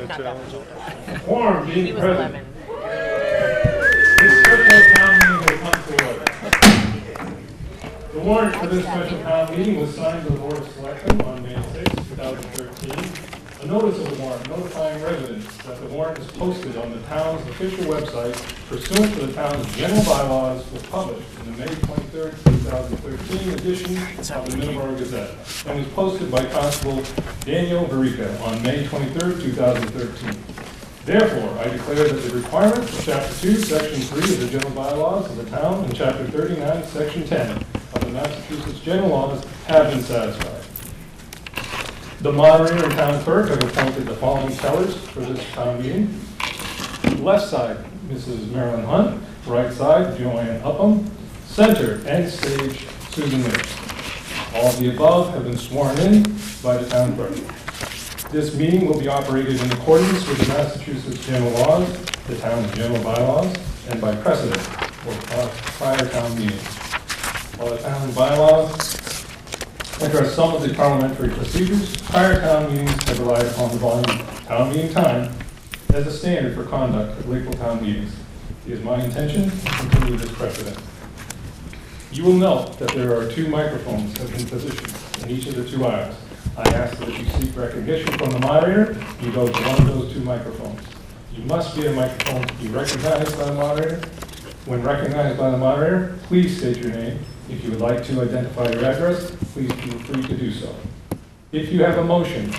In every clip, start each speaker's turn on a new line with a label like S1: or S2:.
S1: Quorum being
S2: He was
S1: present.
S2: 11.
S1: This special town meeting will come to order. The warrant for this special town meeting was signed by the Board of Selectmen on May 6, 2013. A notice of the warrant notifying residents that the warrant is posted on the town's official website pursuant to the town's general bylaws was published in the May 23, 2013 edition of the Middleborough Gazette and was posted by Constable Daniel Verica on May 23, 2013. Therefore, I declare that the requirements of Chapter 2, Section 3 of the general bylaws of the town and Chapter 39, Section 10 of the Massachusetts general laws have been satisfied. The moderator and town clerk have appointed the following tellers for this town meeting. Left side, Mrs. Marilyn Hunt. Right side, Joanne Upham. Center, end stage, Susan Mix. All of the above have been sworn in by the town clerk. This meeting will be operated in accordance with the Massachusetts general laws, the town's general bylaws, and by precedent for prior town meetings. While the town bylaws address some of the parliamentary procedures, prior town meetings have relied upon the volume of town meeting time as a standard for conduct of Lakeville town meetings. It is my intention to continue this precedent. You will note that there are 2 microphones that have been positioned in each of the 2 aisles. I ask that if you seek recognition from the moderator, you go to one of those 2 microphones. You must be a microphone to be recognized by the moderator. When recognized by the moderator, please state your name. If you would like to identify your address, please feel free to do so. If you have a motion,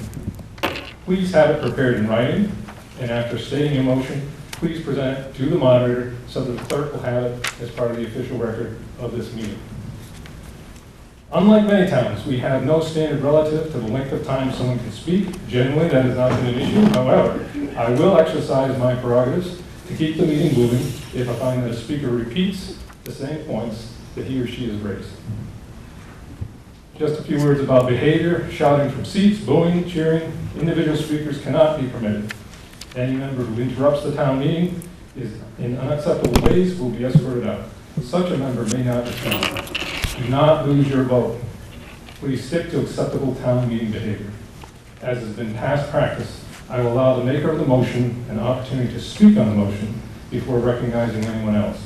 S1: please have it prepared in writing, and after stating your motion, please present it to the moderator so that the clerk will have it as part of the official record of this meeting. Unlike many towns, we have no standard relative to the length of time someone can speak. Generally, that has not been an issue. However, I will exercise my prerogatives to keep the meeting moving if I find that a speaker repeats the same points that he or she has raised. Just a few words about behavior. Shouting from seats, booing, cheering. Individual speakers cannot be permitted. Any member who interrupts the town meeting in unacceptable ways will be escorted out. Such a member may not respond. Do not lose your vote. Please stick to acceptable town meeting behavior. As has been past practice, I will allow the maker of the motion an opportunity to speak on the motion before recognizing anyone else.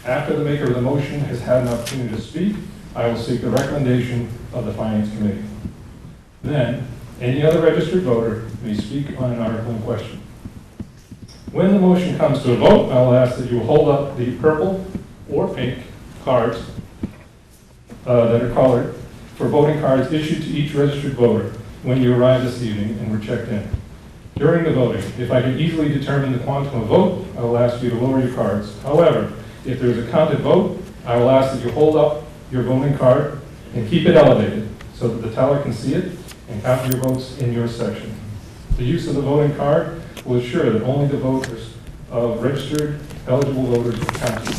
S1: After the maker of the motion has had an opportunity to speak, I will seek the recommendation of the Finance Committee. Then, any other registered voter may speak on an article in question. When the motion comes to a vote, I will ask that you hold up the purple or pink cards that are colored for voting cards issued to each registered voter when you arrive this evening and were checked in. During the voting, if I can easily determine the quantum of vote, I will ask you to lower your cards. However, if there is a counted vote, I will ask that you hold up your voting card and keep it elevated so that the teller can see it and count your votes in your section. The use of the voting card will ensure that only the voters of registered eligible voters are counted.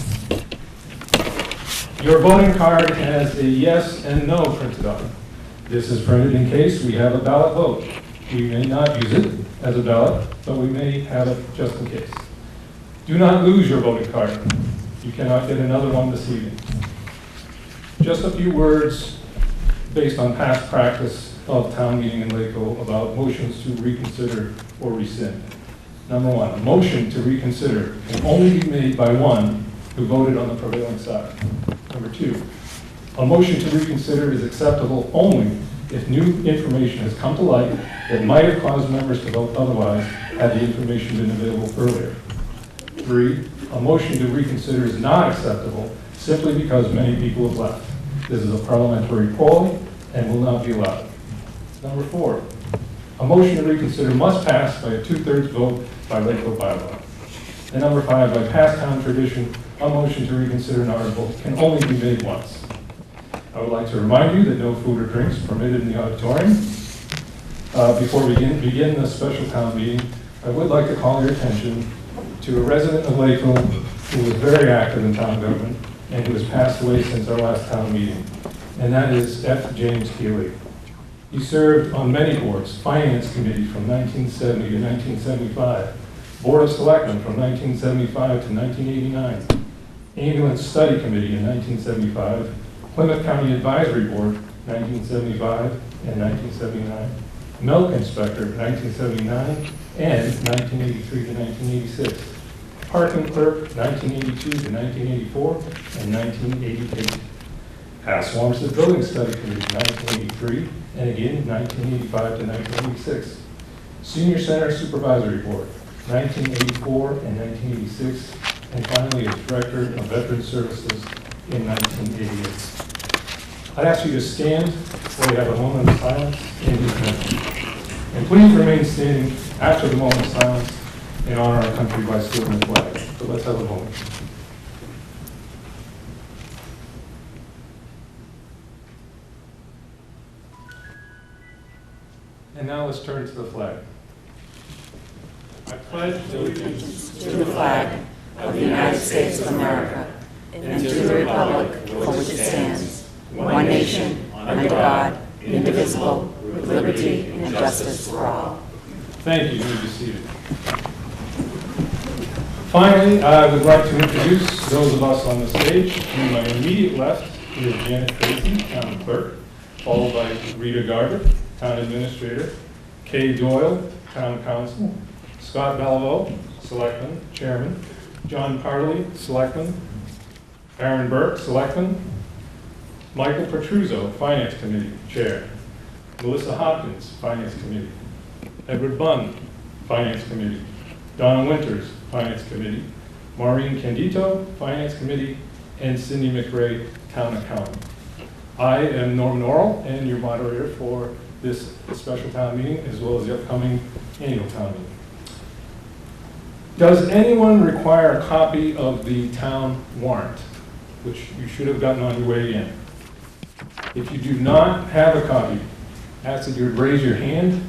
S1: Your voting card has a yes and no printed on it. This is printed in case we have a ballot vote. We may not use it as a ballot, but we may have it just in case. Do not lose your voting card. You cannot get another one this evening. Just a few words based on past practice of town meeting in Lakeville about motions to reconsider or rescind. Number 1, a motion to reconsider can only be made by one who voted on the prevailing side. Number 2, a motion to reconsider is acceptable only if new information has come to light that might have caused members to vote otherwise had the information been available earlier. 3, a motion to reconsider is not acceptable simply because many people have left. This is a parliamentary quality and will not be allowed. Number 4, a motion to reconsider must pass by a 2/3 vote by Lakeville bylaw. And number 5, by past town tradition, a motion to reconsider an article can only be made once. I would like to remind you that no food or drinks permitted in the auditorium. Before we begin this special town meeting, I would like to call your attention to a resident of Lakeville who was very active in town government and who has passed away since our last town meeting, and that is F. James Keeley. He served on many boards: Finance Committee from 1970 to 1975, Board of Selectmen from 1975 to 1989, Ambulance Study Committee in 1975, Plymouth County Advisory Board 1975 and 1979, milk inspector, 1979, and 1983 to 1986. Parking clerk, 1982 to 1984, and 1988. Past Swampscott Building Study Committee, 1983, and again 1985 to 1986. Senior Center Supervisory Board, 1984 and 1986, and finally as Director of Veteran Services in 1988. I'd ask you to stand while we have a moment of silence in his memory. And please remain standing after the moment of silence and honor our country by saluting the flag. So let's have a moment. And now let's turn to the flag. I pledge allegiance
S2: to the flag of the United States of America and to the republic for which it stands, one nation, under God, indivisible, with liberty and justice for all.
S1: Thank you. You may be seated. Finally, I would like to introduce those of us on the stage. To my immediate left is Janet Tracy, Town Clerk, followed by Rita Garber, Town Administrator, Kay Doyle, Town Council, Scott Bellavo, Selectman, Chairman, John Parley, Selectman, Aaron Burke, Selectman, Michael Petruzzo, Finance Committee, Chair, Melissa Hopkins, Finance Committee, Edward Bunn, Finance Committee, Donna Winters, Finance Committee, Maureen Candito, Finance Committee, and Cindy McRae, Town Accountant. I am Norman Orrell, and your moderator for this special town meeting, as well as the upcoming annual town meeting. Does anyone require a copy of the town warrant, which you should have gotten on your way in? If you do not have a copy, ask that you would raise your hand,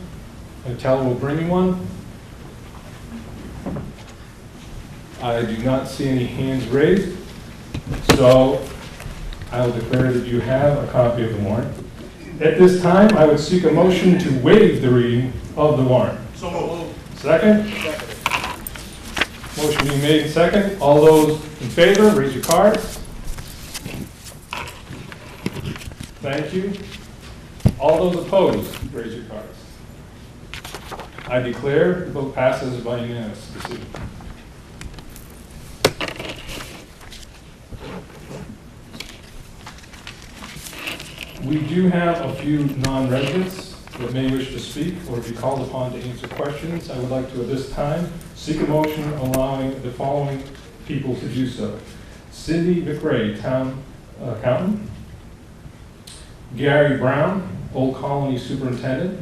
S1: and a teller will bring you one. I do not see any hands raised, so I will declare that you have a copy of the warrant. At this time, I would seek a motion to waive the reading of the warrant.
S3: So moved.
S1: Second? Motion being made second. All those in favor, raise your cards. Thank you. All those opposed, raise your cards. I declare the vote passes by unanimous decision. We do have a few non-residents that may wish to speak or be called upon to answer questions. I would like to, at this time, seek a motion allowing the following people to do so. Cindy McRae, Town Accountant. Gary Brown, Old Colony Superintendent.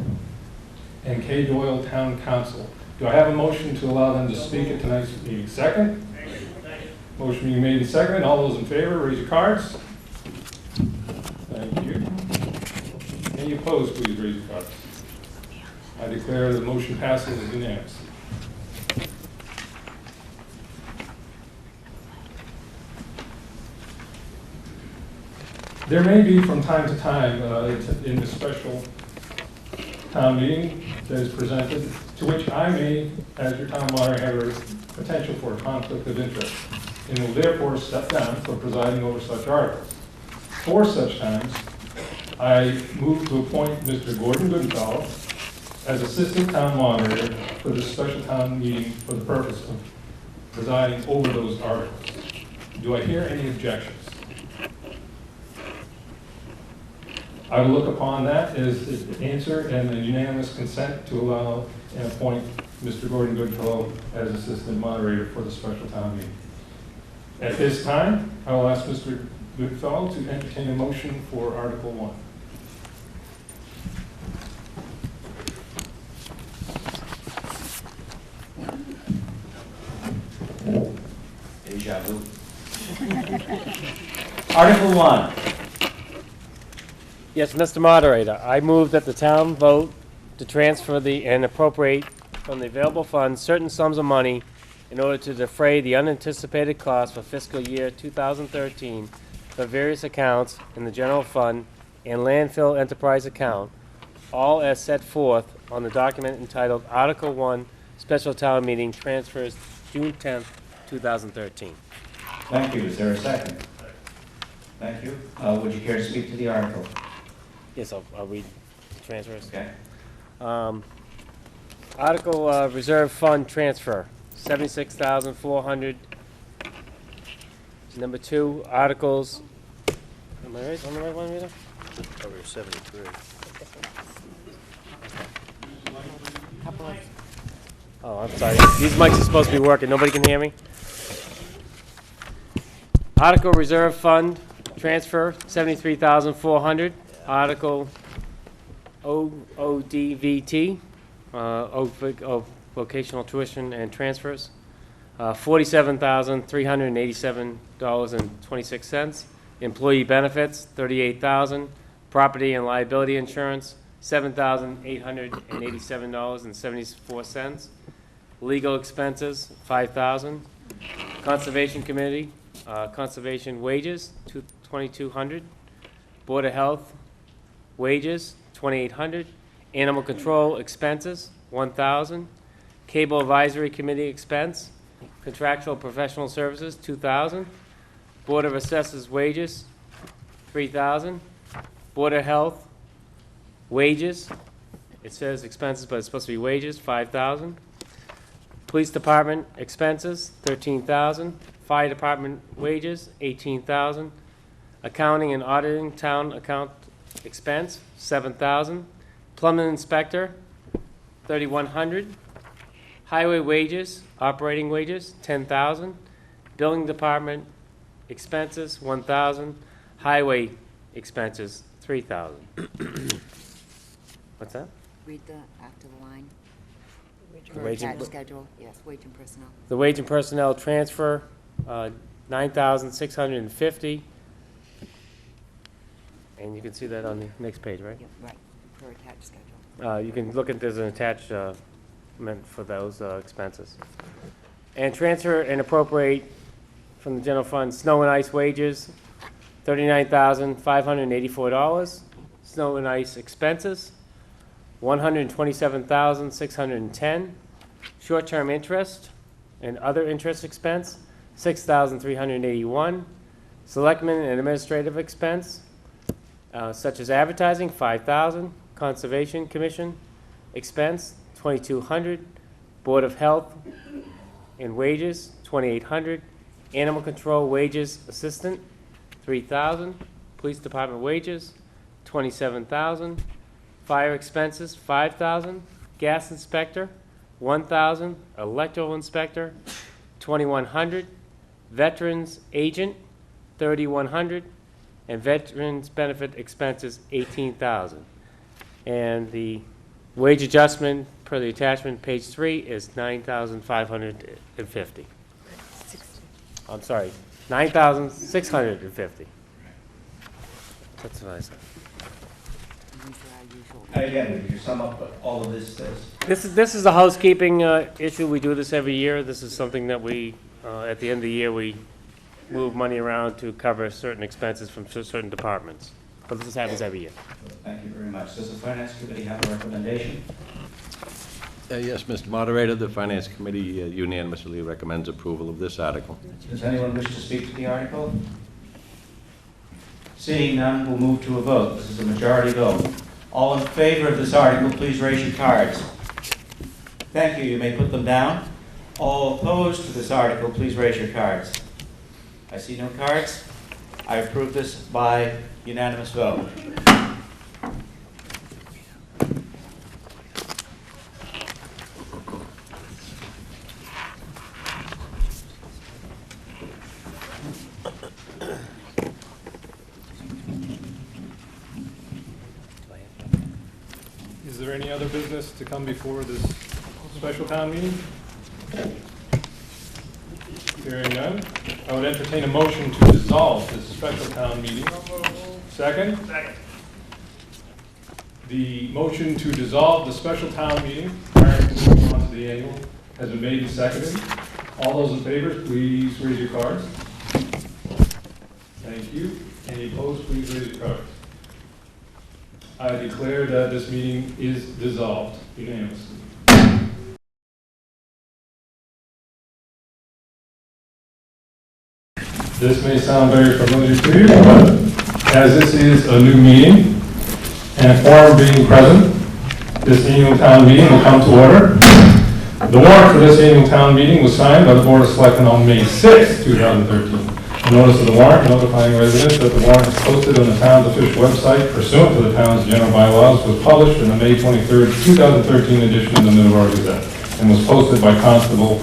S1: And Kay Doyle, Town Council. Do I have a motion to allow them to speak at tonight's meeting? Second? Motion being made and seconded. All those in favor, raise your cards. Thank you. Any opposed, please raise your cards. I declare the motion passes unanimously. There may be from time to time in the special town meeting that is presented, to which I may, as your town moderator, have a potential for a conflict of interest, and will therefore step down from presiding over such articles. For such times, I move to appoint Mr. Gordon Goodfellow as Assistant Town Moderator for the special town meeting for the purpose of presiding over those articles. Do I hear any objections? I will look upon that as an answer and a unanimous consent to allow and appoint Mr. Gordon Goodfellow as Assistant Moderator for the special town meeting. At this time, I will ask Mr. Goodfellow to entertain a motion for Article 1.
S3: Deja vu. Article 1.
S4: Yes, Mr. Moderator, I move that the town vote to transfer and appropriate from the available funds certain sums of money in order to defray the unanticipated costs for fiscal year 2013 for various accounts in the general fund and landfill enterprise account, all as set forth on the document entitled Article 1 Special Town Meeting Transfers June 10th, 2013.
S3: Thank you. Is there a second? Thank you. Would you care to speak to the article?
S4: Yes, I'll read the transfers.
S3: Okay.
S4: Article Reserve Fund Transfer, $76,400. Number 2, Articles, am I right, on the right one, Rita?
S5: Over 73.
S2: Couple of,
S4: Oh, I'm sorry. These mics are supposed to be working. Nobody can hear me? Article Reserve Fund Transfer, $73,400. Article ODVT, Vocational Tuition and Transfers, $47,387.26. Employee Benefits, $38,000. Property and Liability Insurance, $7,887.74. Legal expenses, $5,000. Conservation Committee, conservation wages, $2,200. Board of Health wages, $2,800. Animal Control expenses, $1,000. Cable Advisory Committee expense, contractual professional services, $2,000. Board of Assessors wages, $3,000. Board of Health wages, it says expenses, but it's supposed to be wages, $5,000. Police Department expenses, $13,000. Fire Department wages, $18,000. Accounting and auditing town account expense, $7,000. Plumbing Inspector, $3,100. Highway wages, operating wages, $10,000. Building Department expenses, $1,000. Highway expenses, $3,000. What's that?
S2: read the, after the line.
S4: The
S2: For
S4: wage and-
S2: attached schedule, yes, wage and personnel.
S4: The wage and personnel transfer, $9,650. And you can see that on the next page, right?
S2: Yep, right, for attached schedule.
S4: You can look at, there's an attachment for those expenses. And transfer and appropriate from the general fund, snow and ice wages, $39,584. Snow and ice expenses, $127,610. Short-term interest and other interest expense, $6,381. Selectmen and administrative expense, such as advertising, $5,000. Conservation Commission expense, $2,200. Board of Health and wages, $2,800. Animal Control wages assistant, $3,000. Police Department wages, $27,000. Fire expenses, $5,000. Gas inspector, $1,000. Electrical inspector, $2,100. Veterans agent, $3,100. And veterans benefit expenses, $18,000. And the wage adjustment per the attachment, page 3, is $9,550. I'm sorry, $9,650. That's what I said.
S2: These are our usual.
S3: Again, would you sum up what all of this says?
S4: This is a housekeeping issue. We do this every year. This is something that we, at the end of the year, we move money around to cover certain expenses from certain departments. But this happens every year.
S3: Thank you very much. Does the Finance Committee have a recommendation?
S5: Yes, Mr. Moderator, the Finance Committee unanimously recommends approval of this article.
S3: Does anyone wish to speak to the article? Seeing none, we'll move to a vote. This is a majority vote. All in favor of this article, please raise your cards. Thank you. You may put them down. All opposed to this article, please raise your cards. I see no cards. I approve this by unanimous vote.
S1: Is there any other business to come before this special town meeting? Hearing none, I would entertain a motion to dissolve this special town meeting. Second? Second. The motion to dissolve the special town meeting prior to moving on to the annual has been made and seconded. All those in favor, please raise your cards. Thank you. Any opposed, please raise your cards. I declare that this meeting is dissolved unanimously. This may sound very familiar to you, but as this is a new meeting and a quorum being present, This annual town meeting will come to order. The warrant for this annual town meeting was signed by the Board of Selectmen on May 6, 2013. A notice of the warrant notifying residents that the warrant is posted on the town's official website pursuant to the town's general bylaws was published in the May 23, 2013 edition of the Middleborough Gazette and was posted by Constable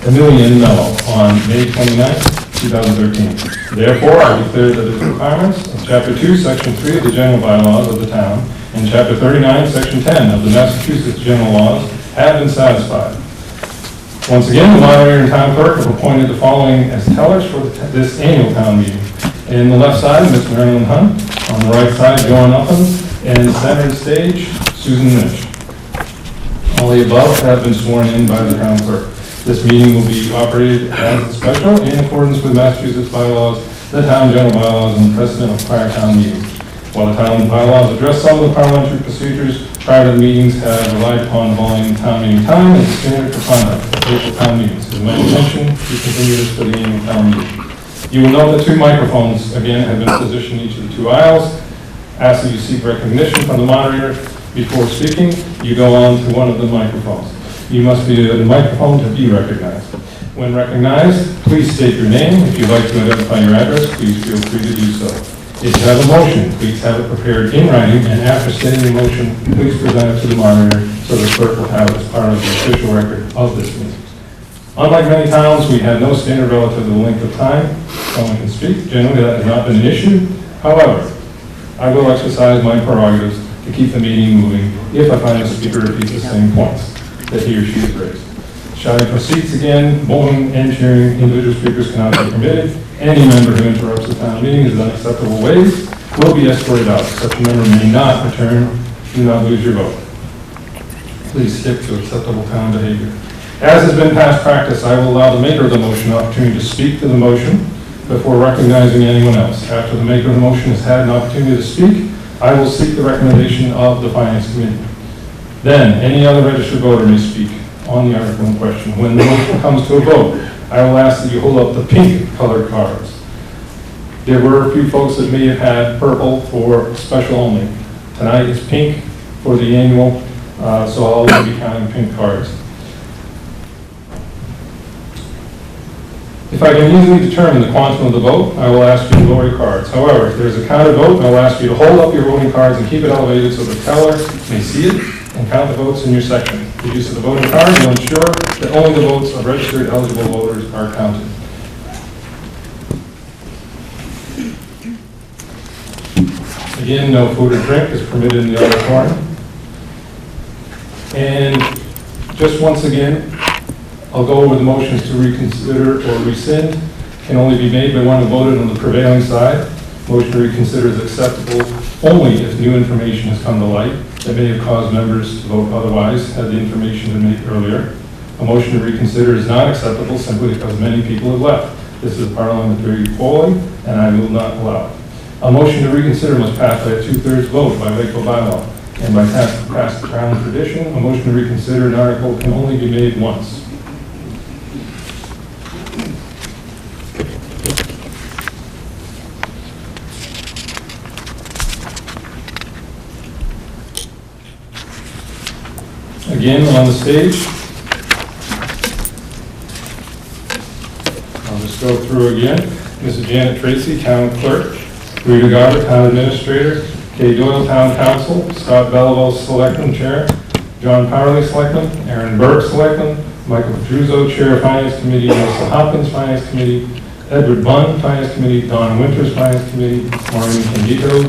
S1: Emilian Mello on May 29, 2013. Therefore, I declare that the requirements of Chapter 2, Section 3 of the general bylaws of the town and Chapter 39, Section 10 of the Massachusetts general laws have been satisfied. Once again, the moderator and town clerk have appointed the following as tellers for this annual town meeting. In the left side, Ms. Marilyn Hunt. On the right side, Joan Upham. And center stage, Susan Lynch. All the above have been sworn in by the town clerk. This meeting will be operated as a special in accordance with Massachusetts bylaws, the town general bylaws, and precedent of prior town meetings. While the town bylaws address some of the parliamentary procedures prior to the meetings have relied upon the volume of town meeting time and standard for conduct of official town meetings. It is my intention to continue this for the annual town meeting. You will note that 2 microphones, again, have been positioned in each of the 2 aisles. Ask that you seek recognition from the moderator before speaking. You go on to one of the microphones. You must be at the microphone to be recognized. When recognized, please state your name. If you'd like to identify your address, please feel free to do so. If you have a motion, please have it prepared in writing, and after stating the motion, please present it to the monitor so the clerk will have it as part of the official record of this meeting. Unlike many towns, we have no standard relative to the length of time someone can speak. Generally, that has not been an issue. However, I will exercise my prerogatives to keep the meeting moving if I find the speaker repeats the same points that he or she has raised. Shouting for seats again, bowling and cheering, individual speakers cannot be permitted. Any member who interrupts the town meeting in unacceptable ways will be escorted out. Such a member may not return. Do not lose your vote. Please stick to acceptable town behavior. As has been past practice, I will allow the maker of the motion an opportunity to speak to the motion before recognizing anyone else. After the maker of the motion has had an opportunity to speak, I will seek the recommendation of the Finance Committee. Then, any other registered voter may speak on the article in question. When the motion comes to a vote, I will ask that you hold up the pink colored cards. There were a few folks that may have had purple for special only. Tonight is pink for the annual, so I'll only be counting pink cards. If I can easily determine the quantum of the vote, I will ask you to lower your cards. However, if there is a counted vote, I will ask you to hold up your voting cards and keep it elevated so the teller may see it and count the votes in your section. The use of the voting card will ensure that only the votes of registered eligible voters are counted. Again, no food or drink is permitted in the auditorium. And just once again, I'll go over the motions to reconsider or rescind. Can only be made by one who voted on the prevailing side. Motion to reconsider is acceptable only if new information has come to light that may have caused members to vote otherwise had the information been made earlier. A motion to reconsider is not acceptable simply because many people have left. This is parliamentary equality, and I will not allow it. A motion to reconsider must pass by a 2/3 vote by Lakeville bylaw, and by past town tradition, a motion to reconsider an article can only be made once. Again, on the stage, I'll just go through again. Mrs. Janet Tracy, Town Clerk. Rita Garber, Town Administrator. Kay Doyle, Town Council. Scott Belleville, Selectman Chair. John Powerley, Selectman. Aaron Burke, Selectman. Michael Petruzzo, Chair of Finance Committee. Melissa Hopkins, Finance Committee. Edward Bunn, Finance Committee. Don Winters, Finance Committee. Maureen Candido,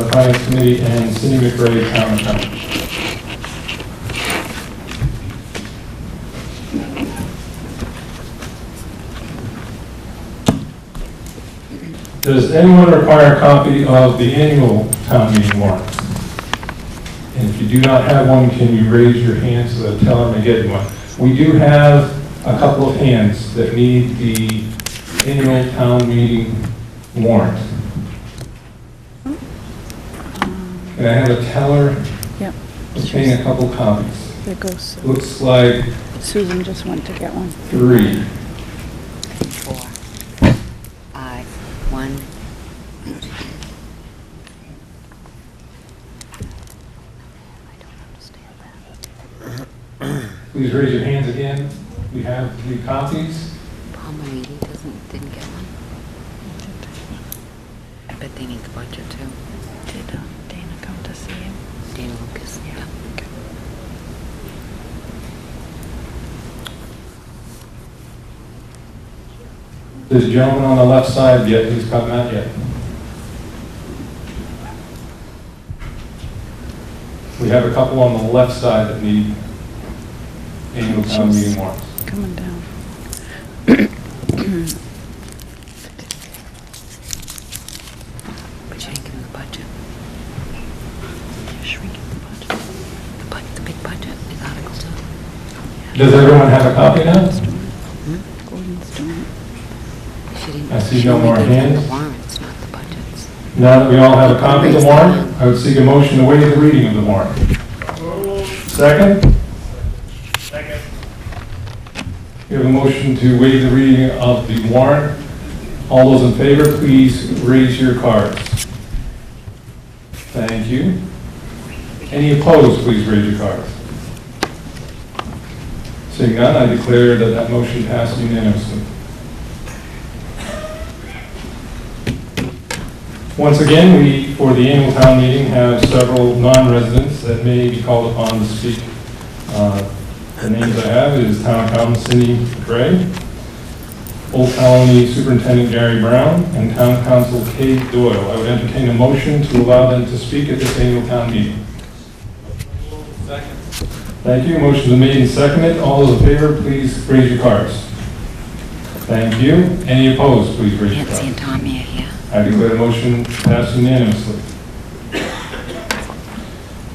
S1: Finance Committee. And Cindy McRae, Town Accountant. Does anyone require a copy of the annual town meeting warrant? And if you do not have one, can you raise your hand so that teller may get you one? We do have a couple of hands that need the annual town meeting warrant. Can I have a teller?
S2: Yep.
S1: Obtain a couple copies.
S2: There goes.
S1: Looks like
S2: Susan just went to get one.
S1: 3.
S6: 4, 5, 1.
S1: please raise your hands again. We have 3 copies.
S6: Paul Moretti didn't get one. I bet they need the budget too.
S2: Did Dana come to see you?
S6: Dana Lucas, yeah.
S1: This gentleman on the left side yet, he's come out yet. We have a couple on the left side that need annual town meeting warrants.
S2: Coming down.
S6: But shrinking the budget.
S2: Shrinking the budget.
S6: The big budget is Article 2.
S1: Does everyone have a copy now?
S2: Gordon's doing it.
S6: She didn't,
S1: I see
S6: she
S1: no
S6: only
S1: more
S6: gave them
S1: hands.
S6: the warrants, not the budgets.
S1: Now that we all have a copy of the warrant, I would seek a motion to waive the reading of the warrant. Second?
S4: Second.
S1: We have a motion to waive the reading of the warrant. All those in favor, please raise your cards. Thank you. Any opposed, please raise your cards. Seeing none, I declare that that motion passed unanimously. Once again, we, for the annual town meeting, have several non-residents that may be called upon to speak. The names I have is Town Accountant Cindy Gray, Old Colony Superintendent Gary Brown, and Town Council Kay Doyle. I would entertain a motion to allow them to speak at this annual town meeting. Second. Thank you. Motion is made and seconded. All those in favor, please raise your cards. Thank you. Any opposed, please raise your
S6: Nancy and
S1: cards.
S6: Tommy are here.
S1: I declare the motion passed unanimously.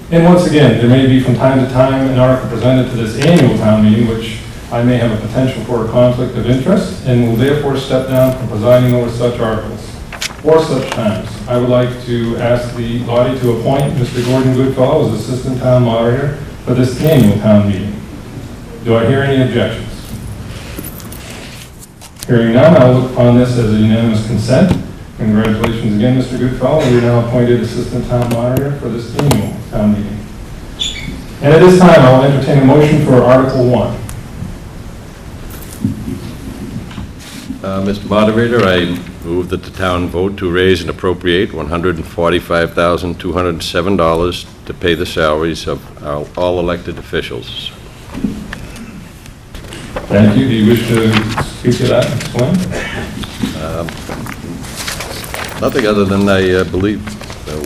S1: And once again, there may be from time to time an article presented to this annual town meeting which I may have a potential for a conflict of interest and will therefore step down from presiding over such articles or such times. I would like to ask the body to appoint Mr. Gordon Goodfellow as Assistant Town Moderator for this annual town meeting. Do I hear any objections? Hearing none, I'll look upon this as a unanimous consent. Congratulations again, Mr. Goodfellow. You're now appointed Assistant Town Moderator for this annual town meeting. And at this time, I'll entertain a motion for Article 1.
S5: Mr. Moderator, I move that the town vote to raise and appropriate $145,207 to pay the salaries of all elected officials.
S1: Thank you. Do you wish to speak to that and explain?
S5: Nothing other than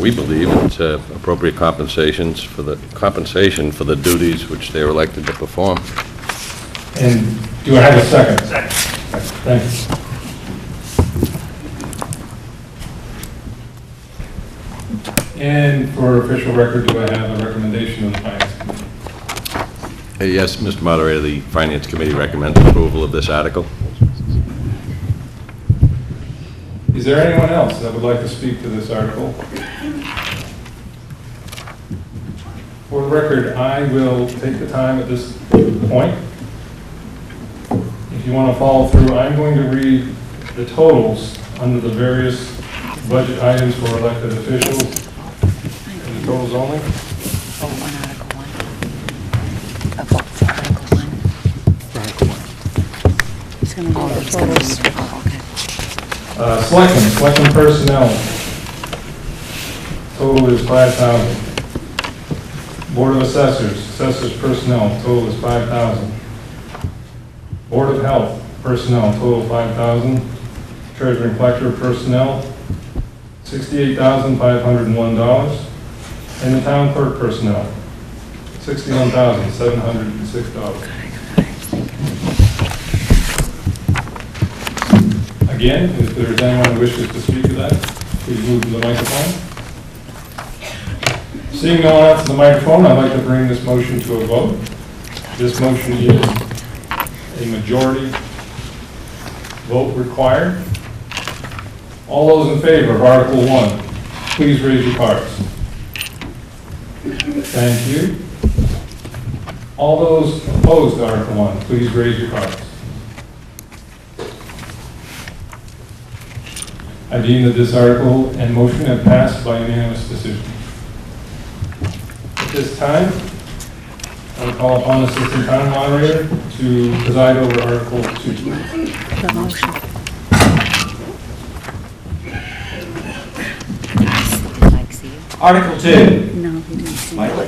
S5: we believe it's appropriate compensation for the duties which they are elected to perform.
S1: And do I have a second? Second. Thank you. And for official record, do I have a recommendation of the Finance Committee?
S5: Yes, Mr. Moderator, the Finance Committee recommends approval of this article.
S1: Is there anyone else that would like to speak to this article? For the record, I will take the time at this point. If you want to follow through, I'm going to read the totals under the various budget items for elected officials. And the totals only.
S6: Oh, one Article 1. A vote for Article 1.
S2: He's gonna
S6: Oh,
S2: do the
S6: he's gonna
S2: totals.
S6: read it. Oh, okay.
S1: Selectmen personnel. Total is 5,000. Board of Assessors personnel, total is 5,000. Board of Health personnel, total 5,000. Treasurer and Collector personnel, $68,501. And the town clerk personnel, $61,706. Again, if there's anyone who wishes to speak to that, please move to the microphone. Seeing no one else in the microphone, I'd like to bring this motion to a vote. This motion is a majority vote required. All those in favor of Article 1, please raise your cards. Thank you. All those opposed to Article 1, please raise your cards. I deem that this article and motion have passed by unanimous decision. At this time, I'll call upon Assistant Town Moderator to preside over Article 2.
S6: The motion. Did Mike see you?
S3: Article 2.
S6: No, he didn't see you.
S3: Michael?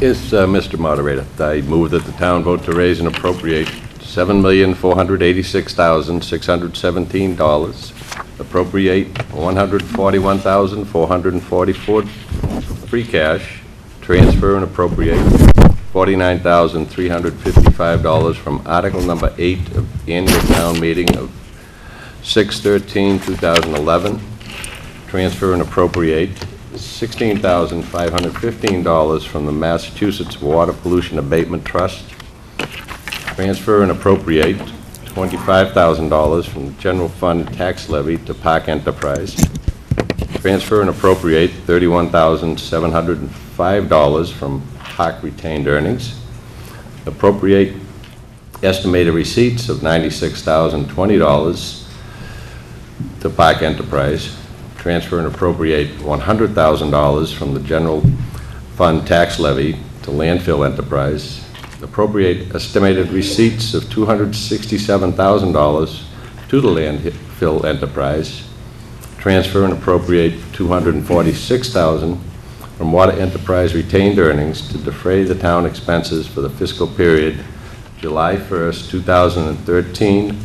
S5: Is, Mr. Moderator, I move that the town vote to raise and appropriate $7,486,617, appropriate $141,444 free cash, transfer and appropriate $49,355 from Article Number 8 of Annual Town Meeting of 6/13/2011, transfer and appropriate $16,515 from the Massachusetts Water Pollution Abatement Trust, transfer and appropriate $25,000 from the general fund tax levy to Park Enterprise, transfer and appropriate $31,705 from Park retained earnings, appropriate estimated receipts of $96,020 to Park Enterprise, transfer and appropriate $100,000 from the general fund tax levy to landfill enterprise, appropriate estimated receipts of $267,000 to the landfill enterprise, transfer and appropriate $246,000 from water enterprise retained earnings to defray the town expenses for the fiscal period July 1st, 2013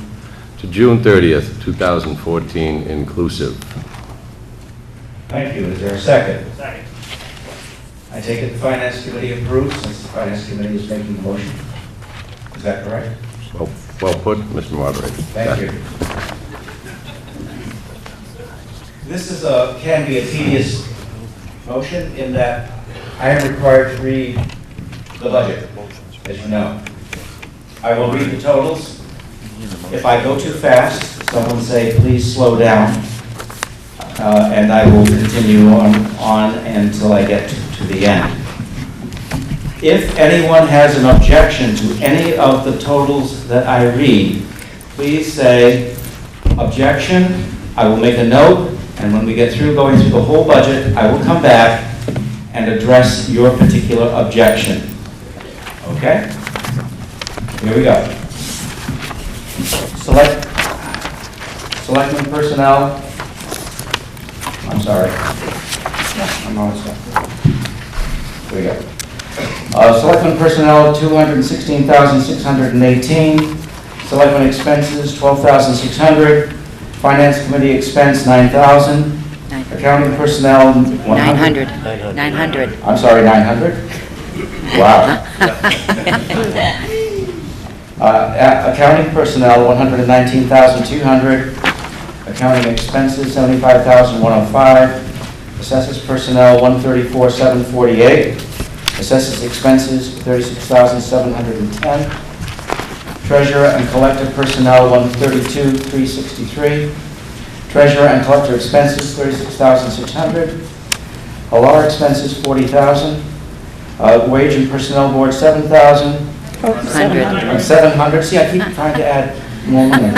S5: to June 30th, 2014 inclusive.
S3: Thank you. Is there a second?
S4: Second.
S3: I take it the Finance Committee approves, since the Finance Committee is making the motion. Is that correct?
S5: Well put, Mr. Moderator.
S3: Thank you. This is can be a tedious motion in that I am required to read the budget, as you know. I will read the totals. If I go too fast, someone say, please slow down. And I will continue on until I get to the end. If anyone has an objection to any of the totals that I read, please say, objection. I will make a note, and when we get through going through the whole budget, I will come back and address your particular objection. Okay? Here we go. Selectmen personnel. I'm sorry. I'm almost done. Here we go. Selectmen personnel, $216,618. Selectmen expenses, $12,600. Finance committee expense, $9,000. Accounting personnel,
S6: $900.
S3: I'm sorry, $900? Wow. Accounting personnel, $119,200. Accounting expenses, $75,105. Assessors personnel, $134,748. Assessors expenses, $36,710. Treasurer and collector personnel, $132,363. Treasurer and collector expenses, $36,600. Alar expenses, $40,000. Wage and personnel board, $7,000. $700. See, I keep trying to add more money.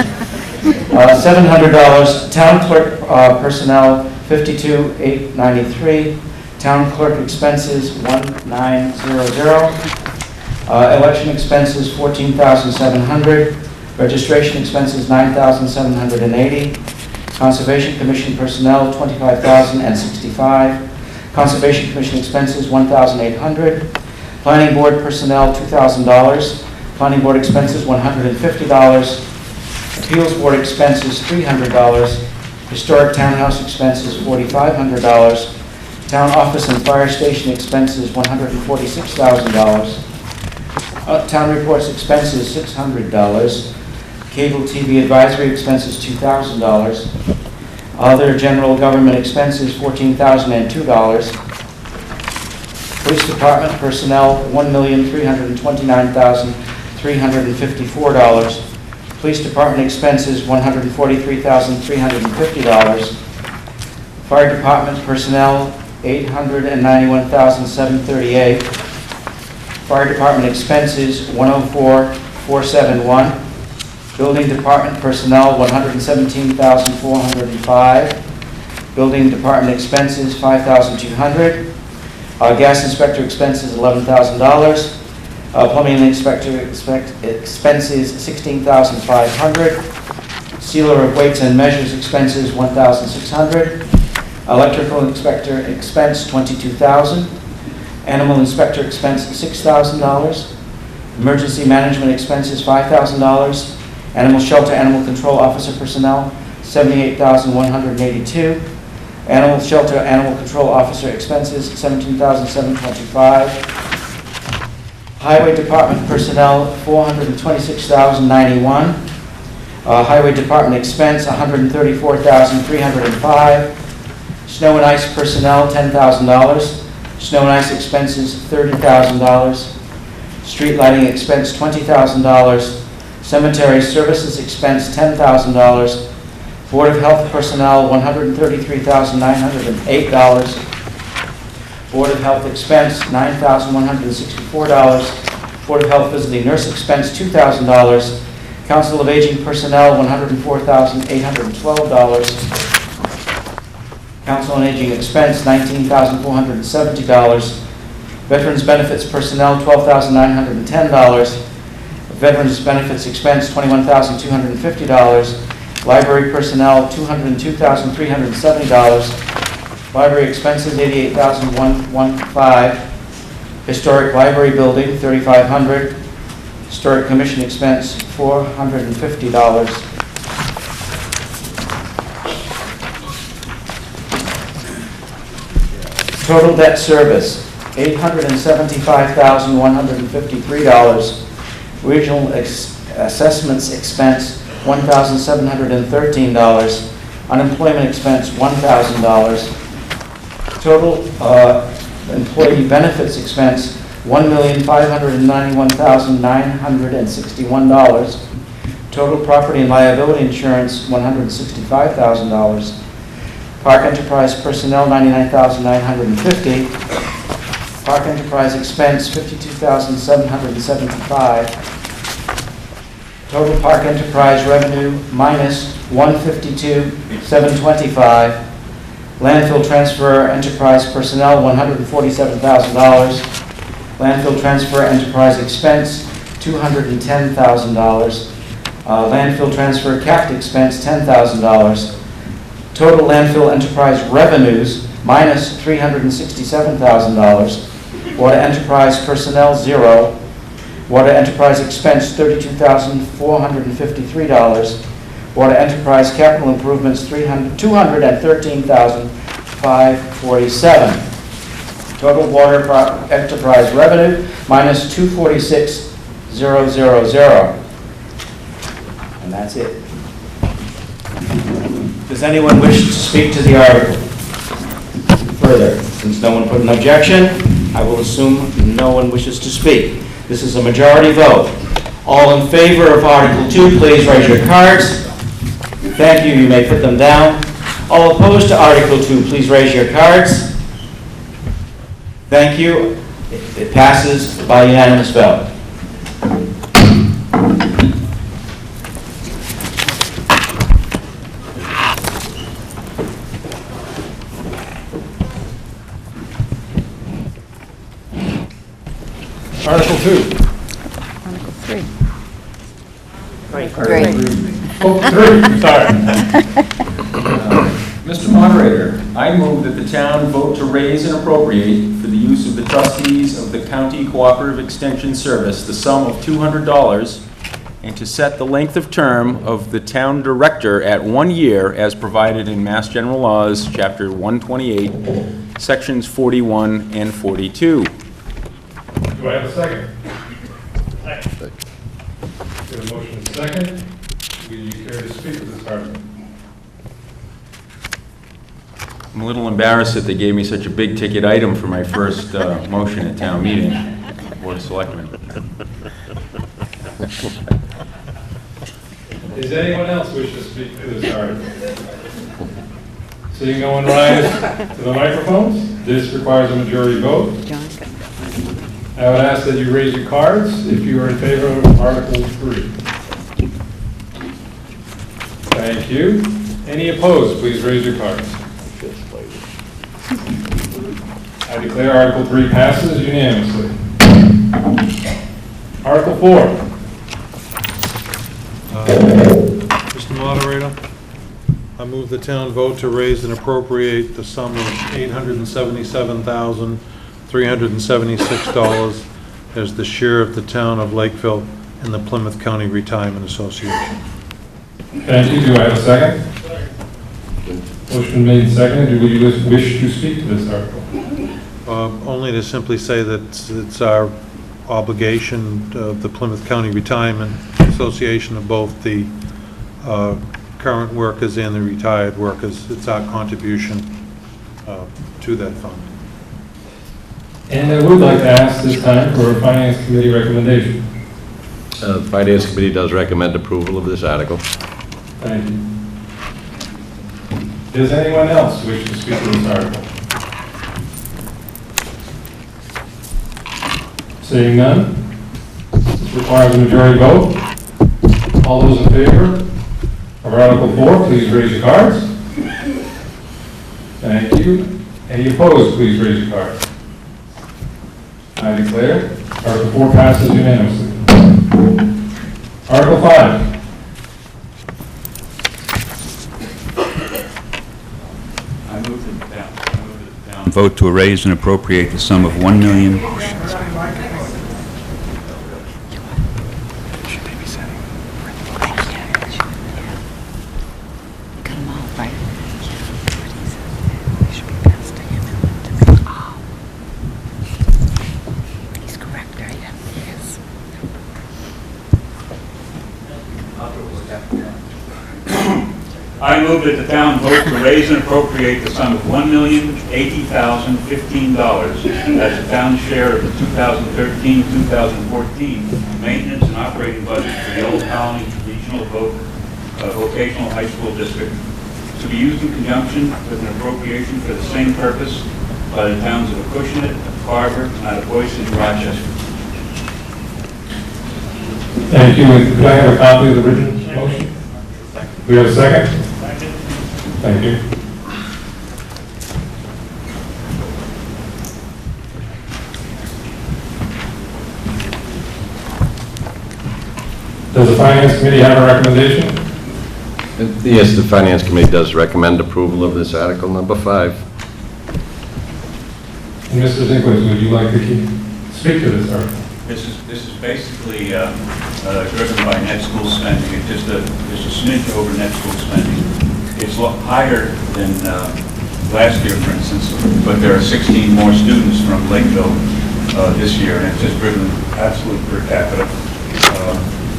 S3: $700. Town clerk personnel, $52,893. Town clerk expenses, $1,900. Election expenses, $14,700. Registration expenses, $9,780. Conservation Commission personnel, $25,065. Conservation Commission expenses, $1,800. Planning Board personnel, $2,000. Planning Board expenses, $150. Appeals Board expenses, $300. Historic Townhouse expenses, $4,500. Town Office and Fire Station expenses, $146,000. Town Reports expenses, $600. Cable TV Advisory expenses, $2,000. Other General Government expenses, $14,002. Police Department personnel, $1,329,354. Police Department expenses, $143,350. Fire Department personnel, $891,738. Fire Department expenses, $104,471. Building Department personnel, $117,405. Building Department expenses, $5,200. Gas inspector expenses, $11,000. Plumbing inspector expenses, $16,500. Sealer of weights and measures expenses, $1,600. Electrical inspector expense, $22,000. Animal inspector expense, $6,000. Emergency management expenses, $5,000. Animal shelter, animal control officer personnel, $78,182. Animal shelter, animal control officer expenses, $17,725. Highway department personnel, $426,091. Highway department expense, $134,305. Snow and ice personnel, $10,000. Snow and ice expenses, $30,000. Street lighting expense, $20,000. Cemetery services expense, $10,000. Board of Health personnel, $133,908. Board of Health expense, $9,164. Board of Health visiting nurse expense, $2,000. Council of Aging personnel, $104,812. Council on Aging expense, $19,470. Veterans benefits personnel, $12,910. Veterans benefits expense, $21,250. Library personnel, $202,370. Library expenses, $88,115. Historic library building, $3,500. Historic commission expense, $450. Total debt service, $875,153. Regional assessments expense, $1,713. Unemployment expense, $1,000. Total employee benefits expense, $1,591,961. Total property and liability insurance, $165,000. Park enterprise personnel, $99,950. Park enterprise expense, $52,775. Total park enterprise revenue minus $152,725. Landfill transfer enterprise personnel, $147,000. Landfill transfer enterprise expense, $210,000. Landfill transfer capped expense, $10,000. Total landfill enterprise revenues minus $367,000. Water enterprise personnel, $0. Water enterprise expense, $32,453. Water enterprise capital improvements, $213,547. Total water enterprise revenue, minus $246,000. And that's it. Does anyone wish to speak to the article further? Since no one put an objection, I will assume no one wishes to speak. This is a majority vote. All in favor of Article 2, please raise your cards. Thank you. You may put them down. All opposed to Article 2, please raise your cards. Thank you. It passes by unanimous vote.
S1: Article 2.
S6: Article 3.
S1: Article 3. Oh, 3, sorry.
S7: Mr. Moderator, I move that the town vote to raise and appropriate for the use of the trustees of the County Cooperative Extension Service the sum of $200 and to set the length of term of the town director at 1 year as provided in Mass General Laws, Chapter 128, Sections 41 and 42.
S1: Do I have a second? Second. We have a motion and a second. Do you care to speak to this article?
S7: I'm a little embarrassed that they gave me such a big ticket item for my first motion at town meeting, Board of Selectmen.
S1: Does anyone else wish to speak to this article? Seeing no one rise to the microphones, this requires a majority vote.
S6: John's got
S1: I would ask that you raise your cards if you are in favor of Article 3. Thank you. Any opposed, please raise your cards. I I declare Article 3 passes unanimously. Article 4.
S8: Mr. Moderator, I move the town vote to raise and appropriate the sum of $877,376 as the share of the town of Lakeville in the Plymouth County Retirement Association.
S1: Thank you. Do I have a second? Motion made and seconded. Do you wish to speak to this article?
S8: Only to simply say that it's our obligation of the Plymouth County Retirement Association of both the current workers and the retired workers. It's our contribution to that fund.
S1: And I would like to ask this time for a Finance Committee recommendation.
S5: The Finance Committee does recommend approval of this article.
S1: Thank you. Does anyone else wish to speak to this article? Seeing none, this requires a majority vote. All those in favor of Article 4, please raise your cards. Thank you. Any opposed, please raise your cards. I declare Article 4 passes unanimously. Article 5.
S9: Vote to raise and appropriate the sum of $1 million.
S6: Cut them all, right? He's correct, right? Yes.
S9: I move that the town vote to raise and appropriate the sum of $1,080,015 as the town's share of the 2013-2014 maintenance and operating budget for the Old Colony Regional Vocational High School District, to be used in conjunction with an appropriation for the same purpose by the towns of Acushnet, Carver, Mattapoisett, and Rochester.
S1: Thank you. And could I have a copy of the original motion? Do we have a second? Thank you. Does the Finance Committee have a recommendation?
S5: Yes, the Finance Committee does recommend approval of this article, number 5.
S1: And Mr. Zinkowitz, would you like to speak to this article?
S9: This is basically driven by net school spending. It's just a smidge over net school spending. It's a lot higher than last year, for instance, but there are 16 more students from Lakeville this year, and it's just driven absolute per capita.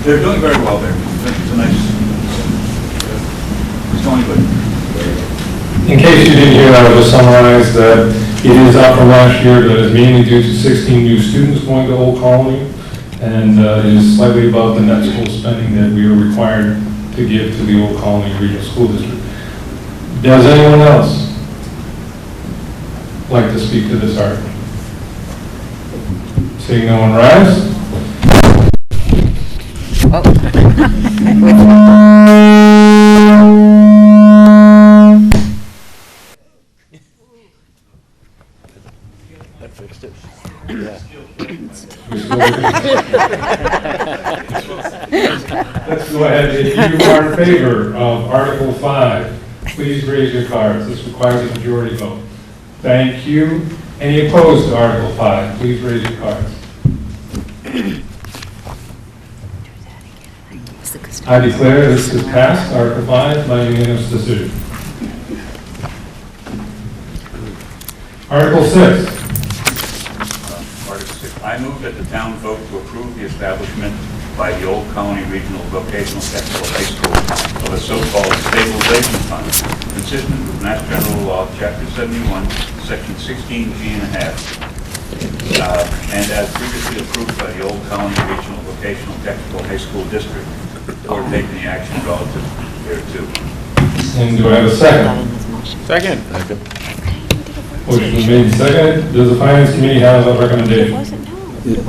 S9: They're doing very well there. It's a nice, it's going good.
S1: In case you didn't hear that, I'll just summarize that it is up from last year, but it's mainly due to 16 new students going to Old Colony, and it is slightly above the net school spending that we are required to give to the Old Colony Regional School District. Does anyone else like to speak to this article? Seeing no one rise?
S4: That fixed it.
S1: Let's go ahead. If you are in favor of Article 5, please raise your cards. This requires a majority vote. Thank you. Any opposed to Article 5, please raise your cards. I declare this is passed, Article 5, by unanimous decision. Article 6.
S9: I move that the town vote to approve the establishment by the Old Colony Regional Vocational Technical High School of a so-called stabilization fund, consistent with Mass General Law, Chapter 71, Section 16G and a half, and as previously approved by the Old Colony Regional Vocational Technical High School District, or take any action relative thereto.
S1: And do I have a second?
S7: Second.
S1: Motion is made and seconded. Does the Finance Committee have a recommendation?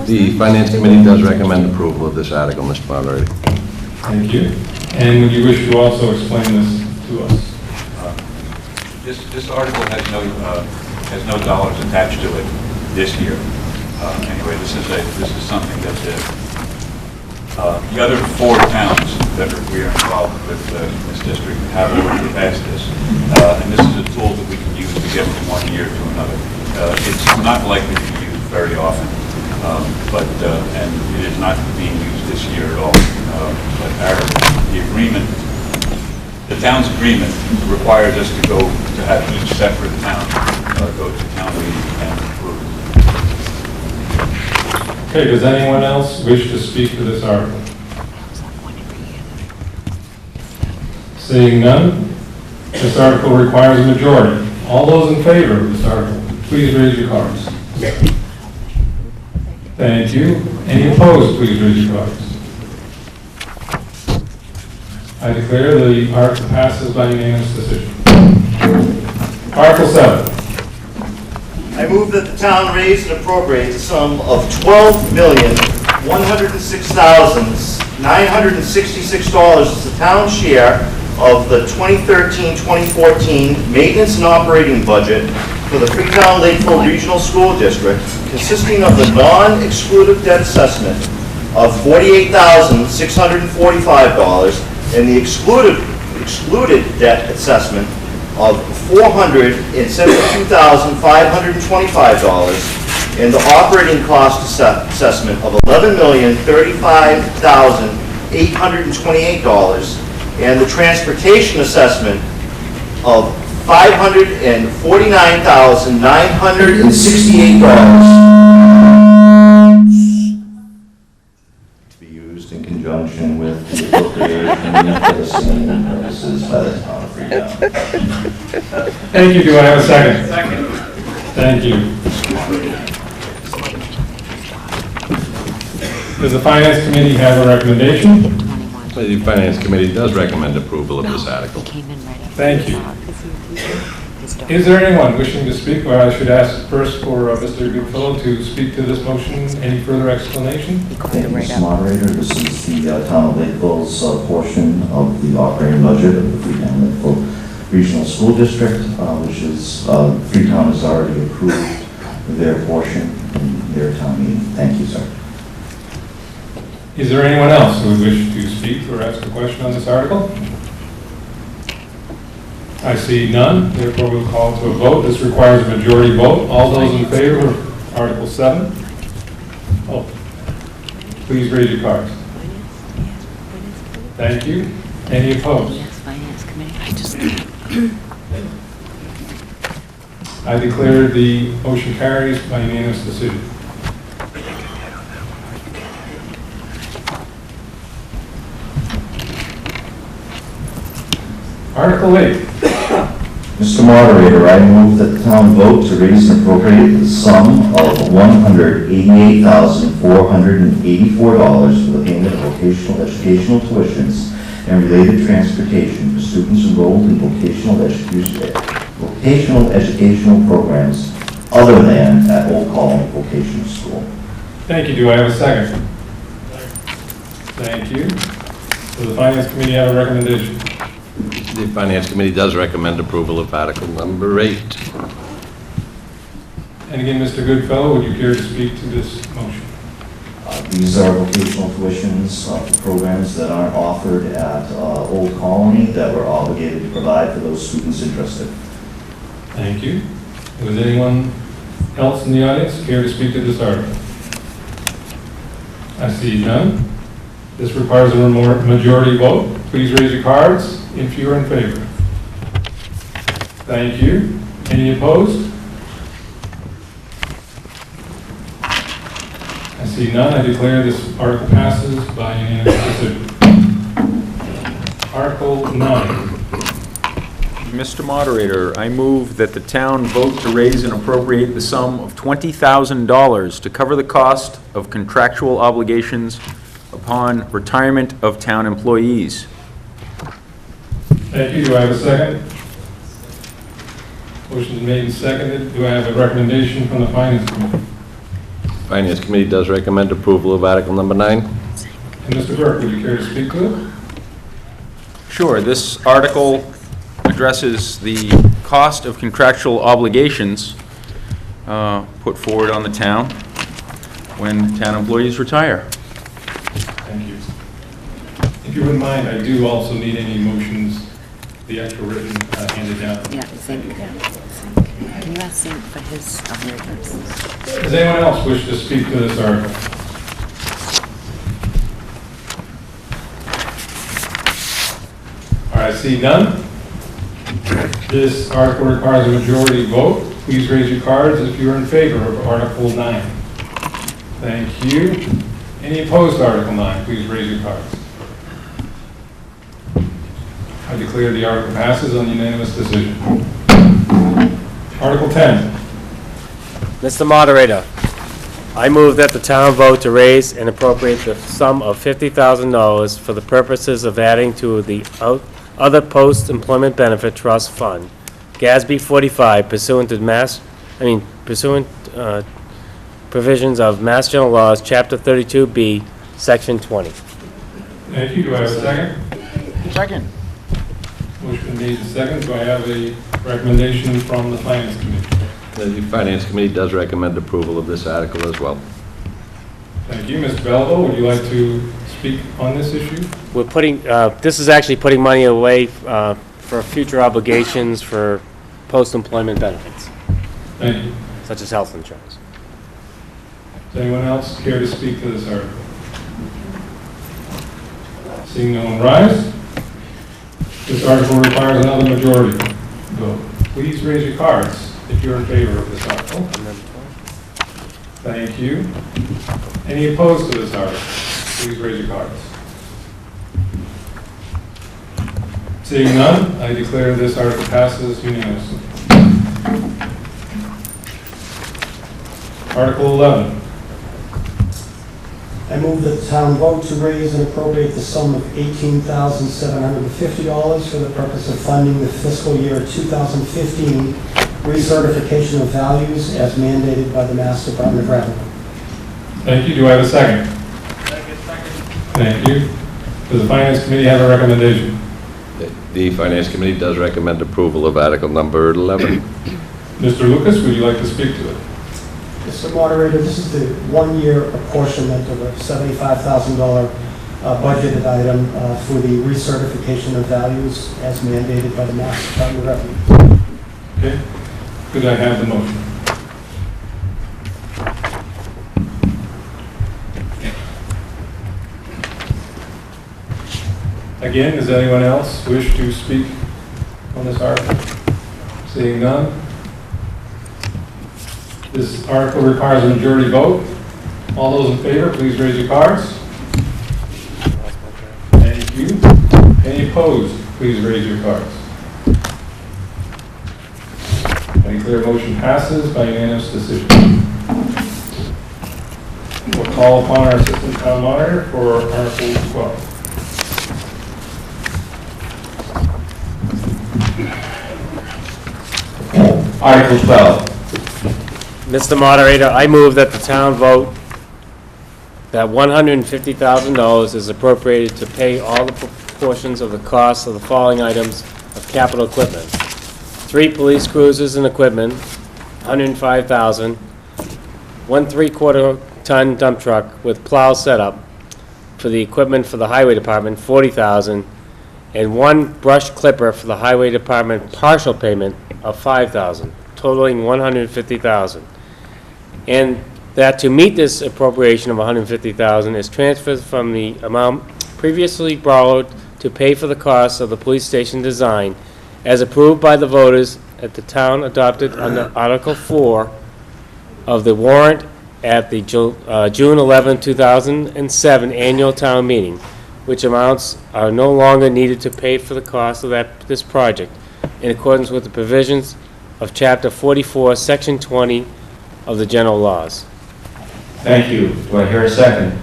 S5: The Finance Committee does recommend approval of this article, Mr. Moderator.
S1: Thank you. And would you wish to also explain this to us?
S9: This article has no has no dollars attached to it this year. Anyway, this is something that the other 4 towns that we are involved with in this district have already passed this. And this is a tool that we can use to get from one year to another. It's not likely to be used very often, and it is not being used this year at all. But the agreement, the town's agreement requires us to go to have each separate town go to town meeting and approve.
S1: Okay, does anyone else wish to speak to this article? Seeing none, this article requires a majority. All those in favor of this article, please raise your cards. Thank you. Any opposed, please raise your cards. I declare the article passes by unanimous decision. Article 7.
S10: I move that the town raise and appropriate the sum of $12,106,966 as the town's share of the 2013-2014 maintenance and operating budget for the Freetown Lakeville Regional School District, consisting of the non-excluded debt assessment of $48,645 and the excluded debt assessment of $472,525 and the operating cost assessment of $11,035,828 and the transportation assessment of $549,968 to be used in conjunction with the appropriation for the same purposes by the town of Freetown.
S1: Thank you. Do I have a second? Second. Thank you. Does the Finance Committee have a recommendation?
S5: The Finance Committee does recommend approval of this article.
S1: Thank you. Is there anyone wishing to speak? Or I should ask first for Mr. Goodfellow to speak to this motion. Any further explanation?
S10: Thank you, Mr. Moderator. This is the town of Lakeville's portion of the operating budget of the Freetown Lakeville Regional School District, which is Freetown has already approved their portion in their town meeting. Thank you, sir.
S1: Is there anyone else who would wish to speak or ask a question on this article? I see none, therefore we'll call to a vote. This requires a majority vote. All those in favor of Article 7? Oh, please raise your cards. Thank you. Any opposed?
S6: Yes, Finance Committee.
S1: I declare the motion carries by unanimous decision. Article 8.
S10: Mr. Moderator, I move that the town vote to raise and appropriate the sum of $188,484 for the payment of vocational educational tuitions and related transportation for students enrolled in vocational educational programs other than at Old Colony Vocational School.
S1: Thank you. Do I have a second? Thank you. Does the Finance Committee have a recommendation?
S5: The Finance Committee does recommend approval of Article number 8.
S1: And again, Mr. Goodfellow, would you care to speak to this motion?
S10: These are vocational tuitions for programs that aren't offered at Old Colony that we're obligated to provide for those students interested.
S1: Thank you. Does anyone else in the audience care to speak to this article? I see none. This requires a majority vote. Please raise your cards if you are in favor. Thank you. Any opposed? I see none. I declare this article passes by unanimous decision. Article 9.
S7: Mr. Moderator, I move that the town vote to raise and appropriate the sum of $20,000 to cover the cost of contractual obligations upon retirement of town employees.
S1: Thank you. Do I have a second? Motion is made and seconded. Do I have a recommendation from the Finance Committee?
S5: Finance Committee does recommend approval of Article number 9.
S1: And Mr. Burke, would you care to speak to it?
S7: Sure, this article addresses the cost of contractual obligations put forward on the town when town employees retire.
S1: Thank you. If you wouldn't mind, I do also need any motions, the actual written handed down.
S6: Yeah, Zink. Can you ask Zink for his waivers?
S1: Does anyone else wish to speak to this article? All right, see none. This article requires a majority vote. Please raise your cards if you are in favor of Article 9. Thank you. Any opposed to Article 9? Please raise your cards. I declare the article passes on unanimous decision. Article 10.
S4: Mr. Moderator, I move that the town vote to raise and appropriate the sum of $50,000 for the purposes of adding to the other post-employment benefit trust fund, GASB 45, pursuant provisions of Mass General Laws, Chapter 32B, Section 20.
S1: Thank you. Do I have a second?
S2: Second.
S1: Motion made and second. Do I have a recommendation from the Finance Committee?
S5: The Finance Committee does recommend approval of this article as well.
S1: Thank you. Mr. Belleville, would you like to speak on this issue?
S4: We're putting, this is actually putting money away for future obligations for post-employment benefits,
S1: Thank you.
S4: such as health insurance.
S1: Does anyone else care to speak to this article? Seeing no one rise. This article requires another majority vote. Please raise your cards if you're in favor of this article. Thank you. Any opposed to this article? Please raise your cards. Seeing none, I declare this article passes unanimously. Article 11.
S11: I move that the town vote to raise and appropriate the sum of $18,750 for the purpose of funding the fiscal year 2015 recertification of values as mandated by the Mass Department of Revenue.
S1: Thank you. Do I have a second? Second. Thank you. Does the Finance Committee have a recommendation?
S5: The Finance Committee does recommend approval of Article number 11.
S1: Mr. Lucas, would you like to speak to it?
S11: Mr. Moderator, this is the one-year apportionment of a $75,000 budgeted item for the recertification of values as mandated by the Mass Department of Revenue.
S1: Okay. Could I have the motion? Again, does anyone else wish to speak on this article? Seeing none. This article requires a majority vote. All those in favor, please raise your cards. Thank you. Any opposed, please raise your cards. I declare motion passes by unanimous decision. We'll call upon our Assistant Town Monitor for Article 12.
S3: Article 12.
S4: Mr. Moderator, I move that the town vote that $150,000 is appropriated to pay all the portions of the cost of the following items of capital equipment. 3 police cruisers and equipment, $105,000. 1 3/4-ton dump truck with plow setup for the equipment for the highway department, $40,000. And 1 brush clipper for the highway department partial payment of $5,000, totaling $150,000. And that to meet this appropriation of $150,000 is transferred from the amount previously borrowed to pay for the costs of the police station design as approved by the voters at the town adopted under Article 4 of the warrant at the June 11, 2007 annual town meeting, which amounts are no longer needed to pay for the cost of this project in accordance with the provisions of Chapter 44, Section 20 of the general laws.
S3: Thank you. Do I hear a second?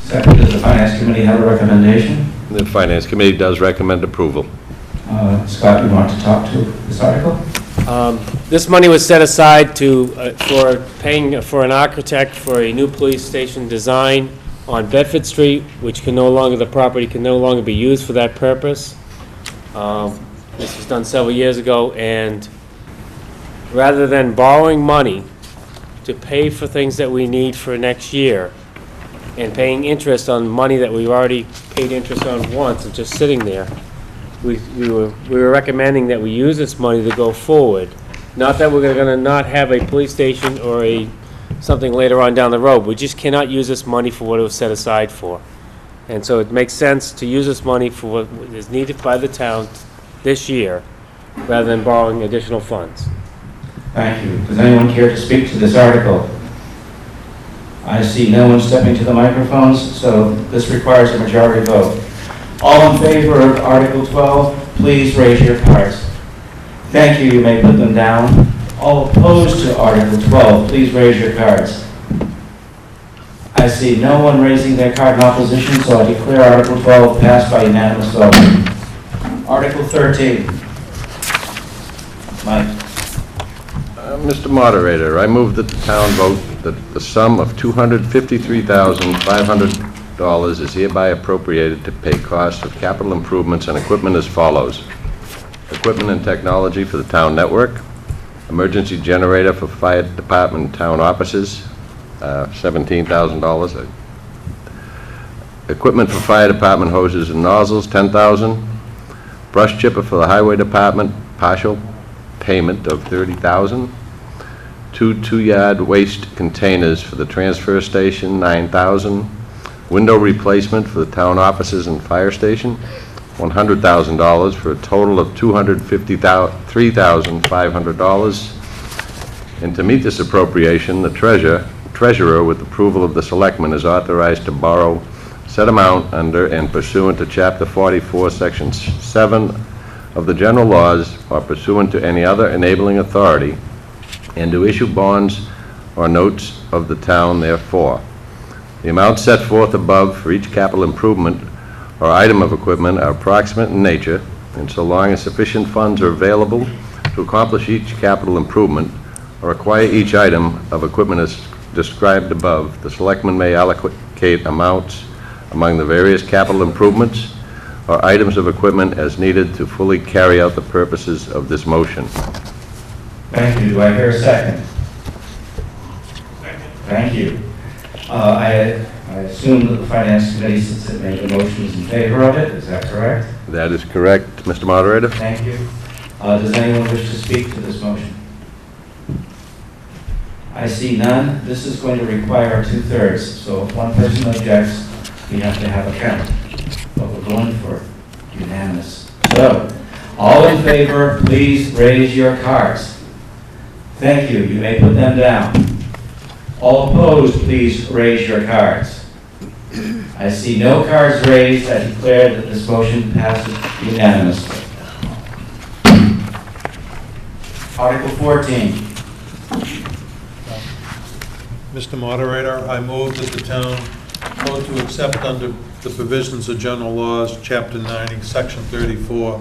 S3: Second. Does the Finance Committee have a recommendation?
S5: The Finance Committee does recommend approval.
S3: Scott, you want to talk to this article?
S4: This money was set aside for paying for an architect for a new police station design on Bedford Street, which the property can no longer be used for that purpose. This was done several years ago, and rather than borrowing money to pay for things that we need for next year and paying interest on money that we've already paid interest on once and just sitting there, we were recommending that we use this money to go forward. Not that we're going to not have a police station or something later on down the road. We just cannot use this money for what it was set aside for. And so it makes sense to use this money for what is needed by the town this year, rather than borrowing additional funds.
S3: Thank you. Does anyone care to speak to this article? I see no one stepping to the microphones, so this requires a majority vote. All in favor of Article 12, please raise your cards. Thank you. You may put them down. All opposed to Article 12, please raise your cards. I see no one raising their card in opposition, so I declare Article 12 passed by unanimous vote. Article 13. Mike.
S5: Mr. Moderator, I move that the town vote that the sum of $253,500 is hereby appropriated to pay costs of capital improvements and equipment as follows. Equipment and technology for the town network, emergency generator for fire department town offices, $17,000. Equipment for fire department hoses and nozzles, $10,000. Brush chipper for the highway department, partial payment of $30,000. Two 2-yard waste containers for the transfer station, $9,000. Window replacement for the town offices and fire station, $100,000, for a total of $253,500. And to meet this appropriation, the treasurer, with approval of the selectmen, is authorized to borrow said amount under and pursuant to Chapter 44, Section 7 of the general laws, or pursuant to any other enabling authority, and to issue bonds or notes of the town therefore. The amounts set forth above for each capital improvement or item of equipment are approximate in nature, and so long as sufficient funds are available to accomplish each capital improvement or acquire each item of equipment as described above, the selectmen may allocate amounts among the various capital improvements or items of equipment as needed to fully carry out the purposes of this motion.
S3: Thank you. Do I hear a second? Second. Thank you. I assume that the Finance Committee, since it made the motion, is in favor of it. Is that correct?
S5: That is correct, Mr. Moderator.
S3: Thank you. Does anyone wish to speak to this motion? I see none. This is going to require 2/3. So if one person objects, we have to have a count. But we're going for unanimous. So, all in favor, please raise your cards. Thank you. You may put them down. All opposed, please raise your cards. I see no cards raised. I declare that this motion passes unanimously. Article 14.
S8: Mr. Moderator, I move that the town vote to accept under the provisions of general laws, Chapter 90, Section 34,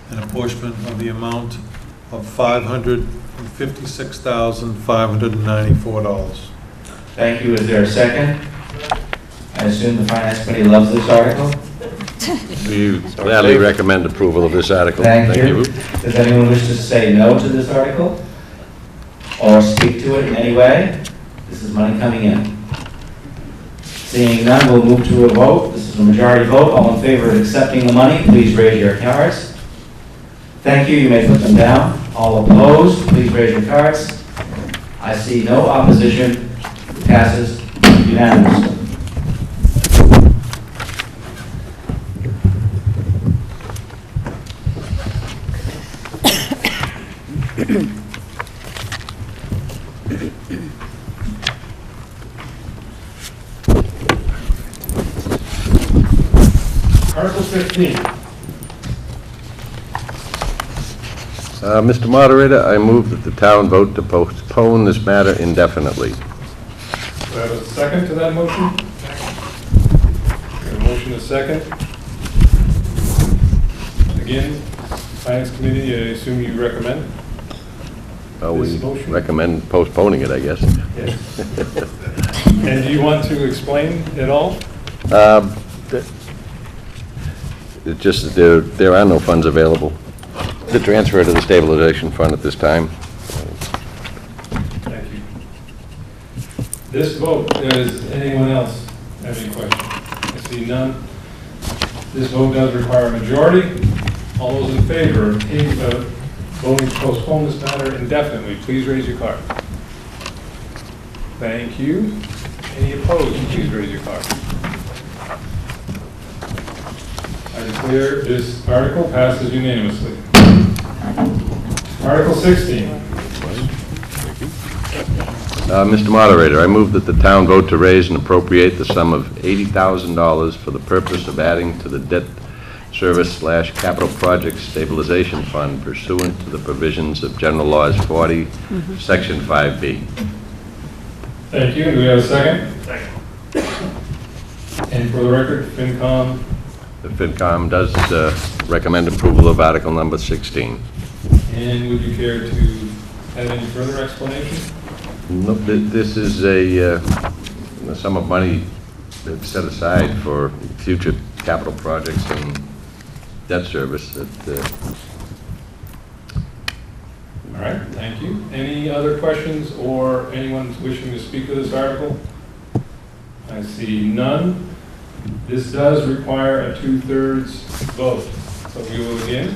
S8: an apportionment of the amount of $556,594.
S3: Thank you. Is there a second? I assume the Finance Committee loves this article.
S5: We gladly recommend approval of this article.
S3: Thank you. Does anyone wish to say no to this article? Or speak to it in any way? This is money coming in. Seeing none, we'll move to a vote. This is a majority vote. All in favor of accepting the money, please raise your cards. Thank you. You may put them down. All opposed, please raise your cards. I see no opposition. Passes unanimously.
S1: Article 15.
S5: Mr. Moderator, I move that the town vote to postpone this matter indefinitely.
S1: Do I have a second to that motion? A motion is second. Again, Finance Committee, I assume you recommend?
S5: We
S1: This motion?
S5: recommend postponing it, I guess.
S1: Yes. And do you want to explain at all?
S5: It's just that there are no funds available to transfer to the stabilization fund at this time.
S1: This vote, does anyone else have any questions? I see none. This vote does require a majority. All those in favor of voting to postpone this matter indefinitely, please raise your card. Thank you. Any opposed, please raise your card. I declare this article passes unanimously. Article 16.
S5: Mr. Moderator, I move that the town vote to raise and appropriate the sum of $80,000 for the purpose of adding to the debt service/capital project stabilization fund pursuant to the provisions of General Laws 40, Section 5B.
S1: Thank you. Do we have a second? Second. And for the record, FinCom.
S5: The FinCom does recommend approval of Article number 16.
S1: And would you care to have any further explanation?
S5: Nope, this is a sum of money that's set aside for future capital projects and debt service.
S1: All right, thank you. Any other questions or anyone wishing to speak to this article? I see none. This does require a 2/3 vote. So we will again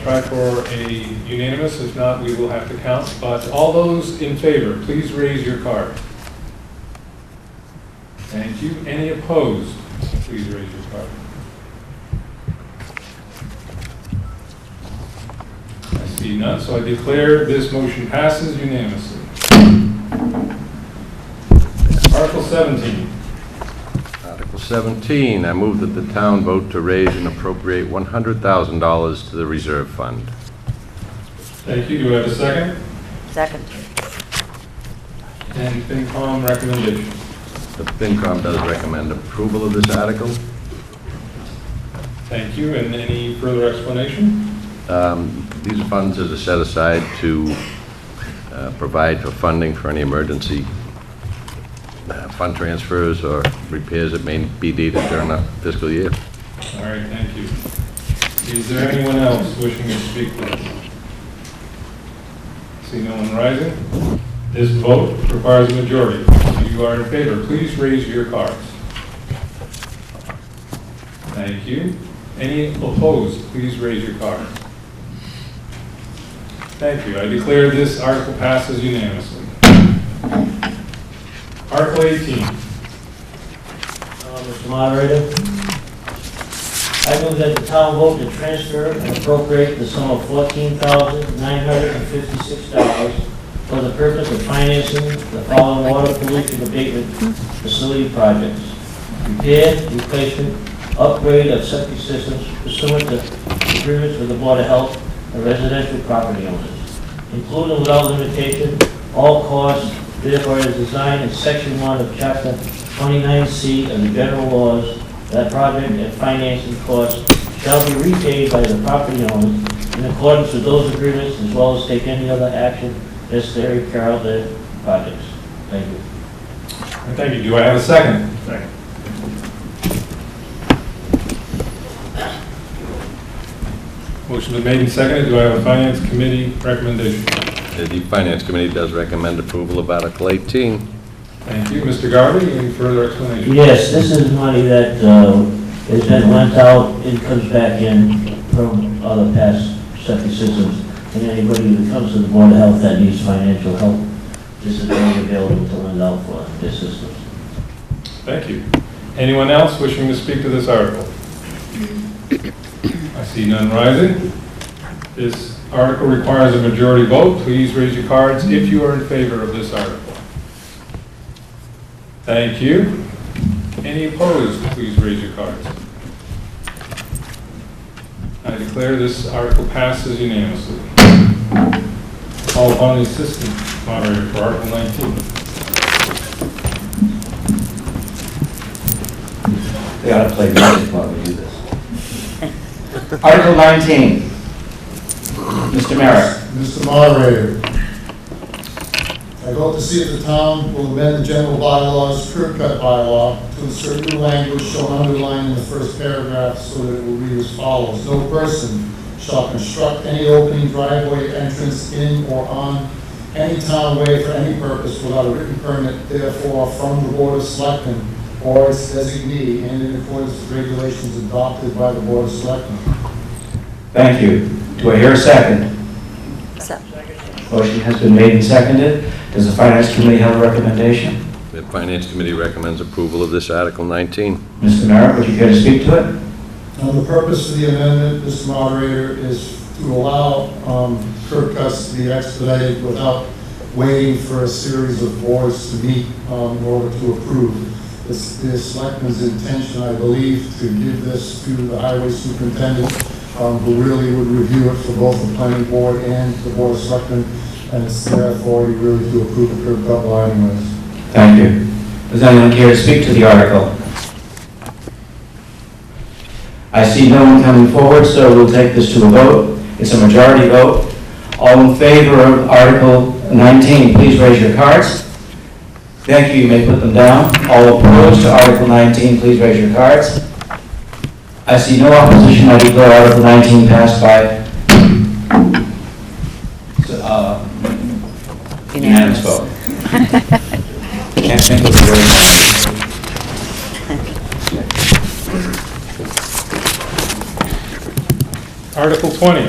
S1: try for a unanimous. If not, we will have to count. But all those in favor, please raise your card. Thank you. Any opposed? Please raise your card. I see none, so I declare this motion passes unanimously. Article 17.
S5: Article 17, I move that the town vote to raise and appropriate $100,000 to the reserve fund.
S1: Thank you. Do we have a second?
S6: Second.
S1: And FinCom recommendation.
S5: The FinCom does recommend approval of this article.
S1: Thank you. And any further explanation?
S5: These funds are set aside to provide for funding for any emergency fund transfers or repairs that may be needed during the fiscal year.
S1: All right, thank you. Is there anyone else wishing to speak to this? See no one rising? This vote requires a majority. If you are in favor, please raise your cards. Thank you. Any opposed, please raise your cards. Thank you. I declare this article passes unanimously. Article 18.
S12: Mr. Moderator, I move that the town vote to transfer and appropriate the sum of $14,956 for the purpose of financing the following water pollution abatement facility projects: repair, replacement, upgrade of septic systems pursuant to agreements with the Board of Health and residential property owners, including without limitation all costs therefore is designed in Section 1 of Chapter 29C of the General Laws. That project and financing costs shall be repaid by the property owners in accordance with those agreements, as well as take any other action necessary to carry out their projects. Thank you.
S1: Thank you. Do I have a second? Second. Motion been made and seconded. Do I have a Finance Committee recommendation?
S5: The Finance Committee does recommend approval of Article 18.
S1: Thank you. Mr. Garvey, any further explanation?
S12: Yes, this is money that has been lent out and comes back in from other past septic systems. And anybody that comes to the Board of Health that needs financial help, this is only available to lend out for their systems.
S1: Thank you. Anyone else wishing to speak to this article? I see none rising. This article requires a majority vote. Please raise your cards if you are in favor of this article. Thank you. Any opposed, please raise your cards. I declare this article passes unanimously. Call upon the Assistant Moderator for Article 19.
S3: They ought to play music while we do this. Article 19. Mr. Merrick.
S13: Mr. Moderator, I vote to see if the town will amend the general bylaws, curb cut bylaw, to insert new language shown underlined in the first paragraph so that it will read as follows. No person shall construct any opening, driveway, entrance in or on any town way for any purpose without a written permit, therefore, from the Board of Selectmen or its designee, and in accordance with regulations adopted by the Board of Selectmen.
S3: Thank you. Do I hear a second? Motion has been made and seconded. Does the Finance Committee have a recommendation?
S5: The Finance Committee recommends approval of this Article 19.
S3: Mr. Merritt, would you care to speak to it?
S13: The purpose of the amendment, Mr. Moderator, is to allow curb cuts to be expedited without waiting for a series of boards to meet in order to approve. It's the Selectmen's intention, I believe, to give this to the Highway Superintendent, who really would review it for both the Planning Board and the Board of Selectmen, and it's their authority really to approve the curb cut law anyways.
S3: Thank you. Does anyone care to speak to the article? I see no one coming forward, so we'll take this to a vote. It's a majority vote. All in favor of Article 19, please raise your cards. Thank you. You may put them down. All opposed to Article 19, please raise your cards. I see no opposition. I declare Article 19 passed by unanimous vote. Can't think of the word.
S1: Article 20.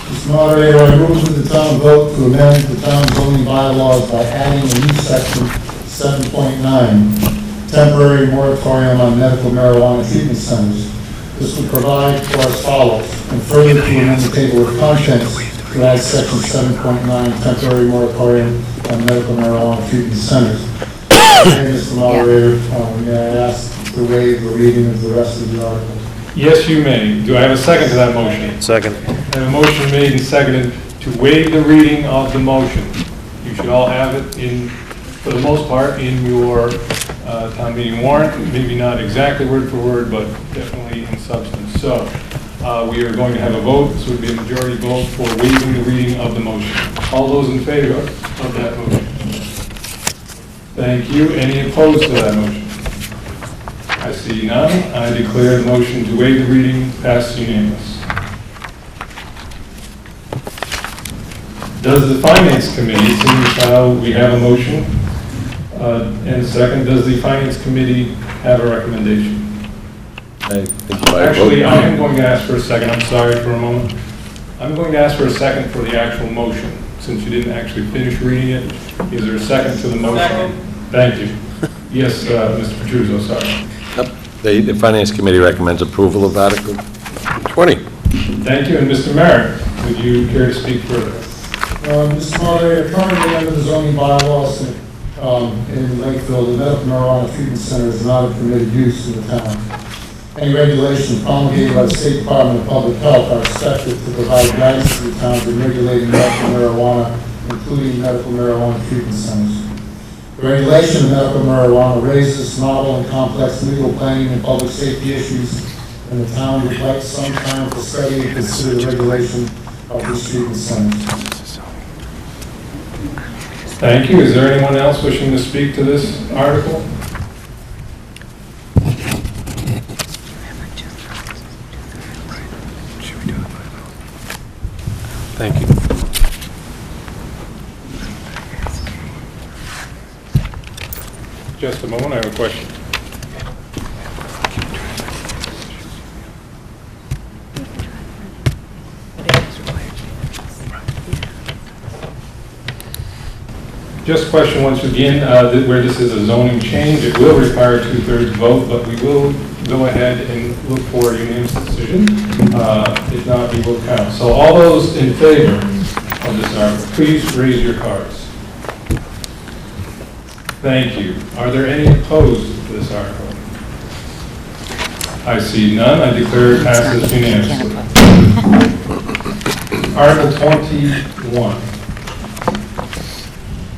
S13: Mr. Moderator, I move that the town vote to amend the town zoning bylaws by adding a new section 7.9, temporary moratorium on medical marijuana treatment centers. This would provide for as follows, and further to amend the table of contents to add section 7.9, temporary moratorium on medical marijuana treatment centers. Okay, Mr. Moderator, may I ask to waive the reading of the rest of the article?
S1: Yes, you may. Do I have a second to that motion?
S8: Second.
S1: I have a motion made and seconded to waive the reading of the motion. You should all have it in, for the most part, in your town meeting warrant. Maybe not exactly word for word, but definitely in substance. So we are going to have a vote. This would be a majority vote for waiving the reading of the motion. All those in favor of that motion? Thank you. Any opposed to that motion? I see none. I declare the motion to waive the reading passed unanimous. Does the Finance Committee, seeing how we have a motion and a second, does the Finance Committee have a recommendation?
S5: I think by
S1: Actually,
S5: vote-
S1: I am going to ask for a second. I'm sorry for a moment. I'm going to ask for a second for the actual motion, since you didn't actually finish reading it. Is there a second to the motion? Second. Thank you. Yes, Mr. Petruzzo, sorry.
S5: The Finance Committee recommends approval of Article 20.
S1: Thank you. And Mr. Merritt, would you care to speak further?
S13: Mr. Moderator, currently under the zoning bylaws in Lakeville, the medical marijuana treatment center is not a permitted use in the town. Any regulations promulgated by the State Department of Public Health are expected to provide guidance to the towns in regulating medical marijuana, including medical marijuana treatment centers. The regulation of medical marijuana raises novel and complex legal planning and public safety issues, and the town would like some time to study and consider the regulation of these treatment centers.
S1: Thank you. Is there anyone else wishing to speak to this article?
S8: Thank you.
S1: Just a moment, I have a question. Just a question once again, where this is a zoning change, it will require a 2/3 vote, but we will go ahead and look for a unanimous decision. If not, we will count. So all those in favor of this article, please raise your cards. Thank you. Are there any opposed to this article? I see none. I declare it passes unanimously. Article 21.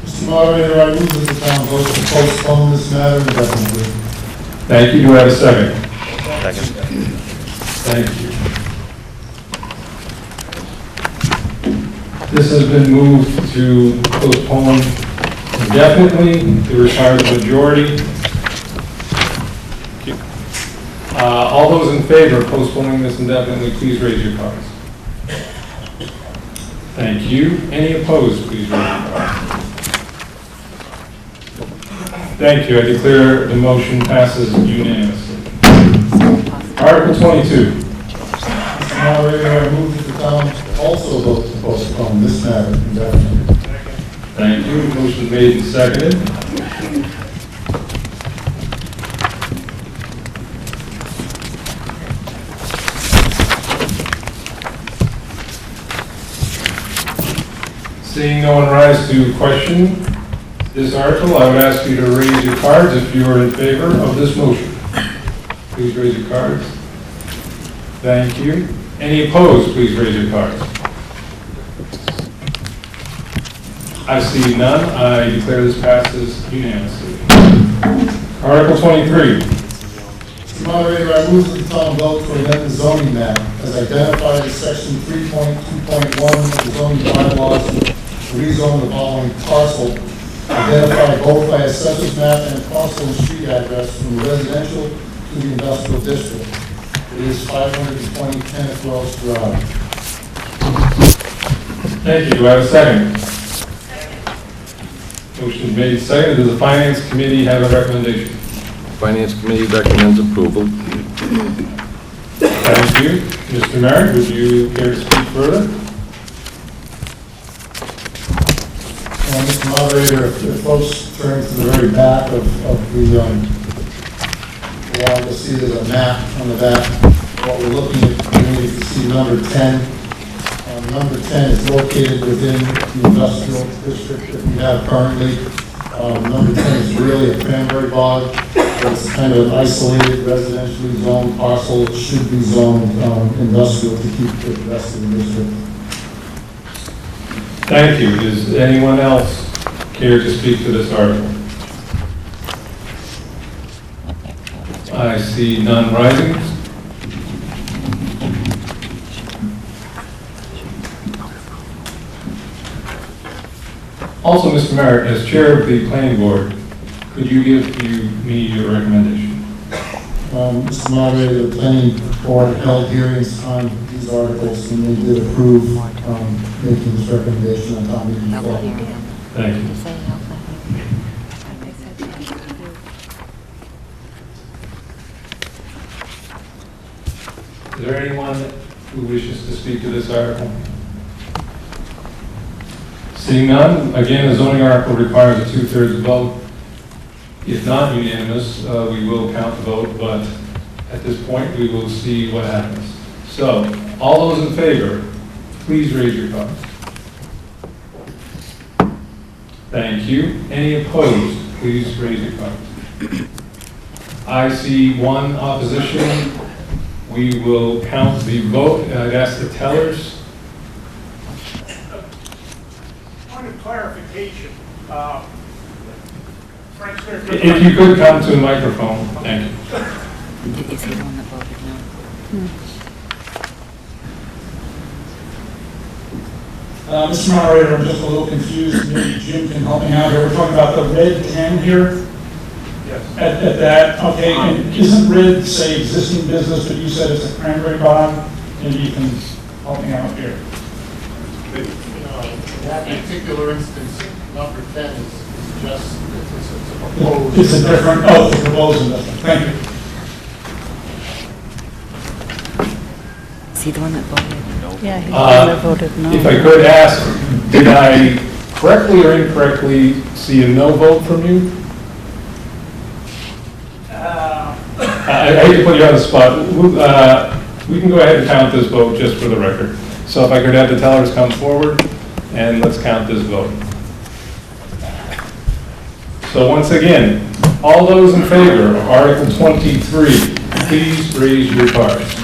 S13: Mr. Moderator, I move that the town vote to postpone this matter indefinitely.
S1: Thank you. Do I have a second?
S8: Second.
S1: Thank you. This has been moved to postpone indefinitely. It requires a majority. All those in favor of postponing this indefinitely, please raise your cards. Thank you. Any opposed, please raise your card. Thank you. I declare the motion passes unanimously. Article 22.
S13: Mr. Moderator, I move that the town also vote to postpone this matter indefinitely.
S1: Thank you. Motion made and seconded. Seeing no one rise to question this article, I would ask you to raise your cards if you are in favor of this motion. Please raise your cards. Thank you. Any opposed, please raise your cards. I see none. I declare this passes unanimously. Article 23.
S13: Mr. Moderator, I move that the town vote to amend the zoning map as identified in section 3.2.1 of the zoning bylaws to rezone the following parcel, identified both by assessor's map and parcel and street address from the residential to the industrial district. It is 520 Kenneth Wells Drive.
S1: Thank you. Do I have a second? Motion made and seconded. Does the Finance Committee have a recommendation?
S5: Finance Committee recommends approval.
S1: Thank you. Mr. Merritt, would you care to speak further?
S13: Mr. Moderator, if folks turn to the very back of the wall, you'll see there's a map on the back. What we're looking at, you can see number 10. Number 10 is located within the industrial district that we have currently. Number 10 is really a cranberry bog. It's kind of an isolated residentially zoned parcel. It should be zoned industrial to keep the rest of the district.
S1: Thank you. Does anyone else care to speak to this article? I see none rising. Also, Mr. Merritt, as chair of the planning board, could you give me your recommendation?
S13: Mr. Moderator, the planning board held hearings on these articles and they did approve making this recommendation on town meeting floor.
S1: Thank you. Is there anyone who wishes to speak to this article? Seeing none, again, the zoning article requires a 2/3 vote. If not unanimous, we will count the vote, but at this point, we will see what happens. So, all those in favor, please raise your cards. Thank you. Any opposed, please raise your cards. I see one opposition. We will count the vote. I'd ask the tellers.
S14: Point of clarification.
S1: If you could come to the microphone, thank you.
S6: Is he the one that voted no?
S14: Mr. Moderator, I'm just a little confused. Maybe Jim can help me out here. We're talking about the red 10 here? Yes. At that, okay, and isn't red, say, existing business, but you said it's a cranberry bog? Maybe you can help me out here.
S13: In that particular instance, number 10 is just, it's a proposed.
S14: It's a different, it's a proposed investment. Thank you.
S6: Is he the one that voted?
S2: Yeah, he's the one that voted no.
S1: If I could ask, did I correctly or incorrectly see a no vote from you? I hate to put you on the spot. We can go ahead and count this vote just for the record. So if I could have the tellers come forward and let's count this vote. So once again, all those in favor of Article 23, please raise your cards.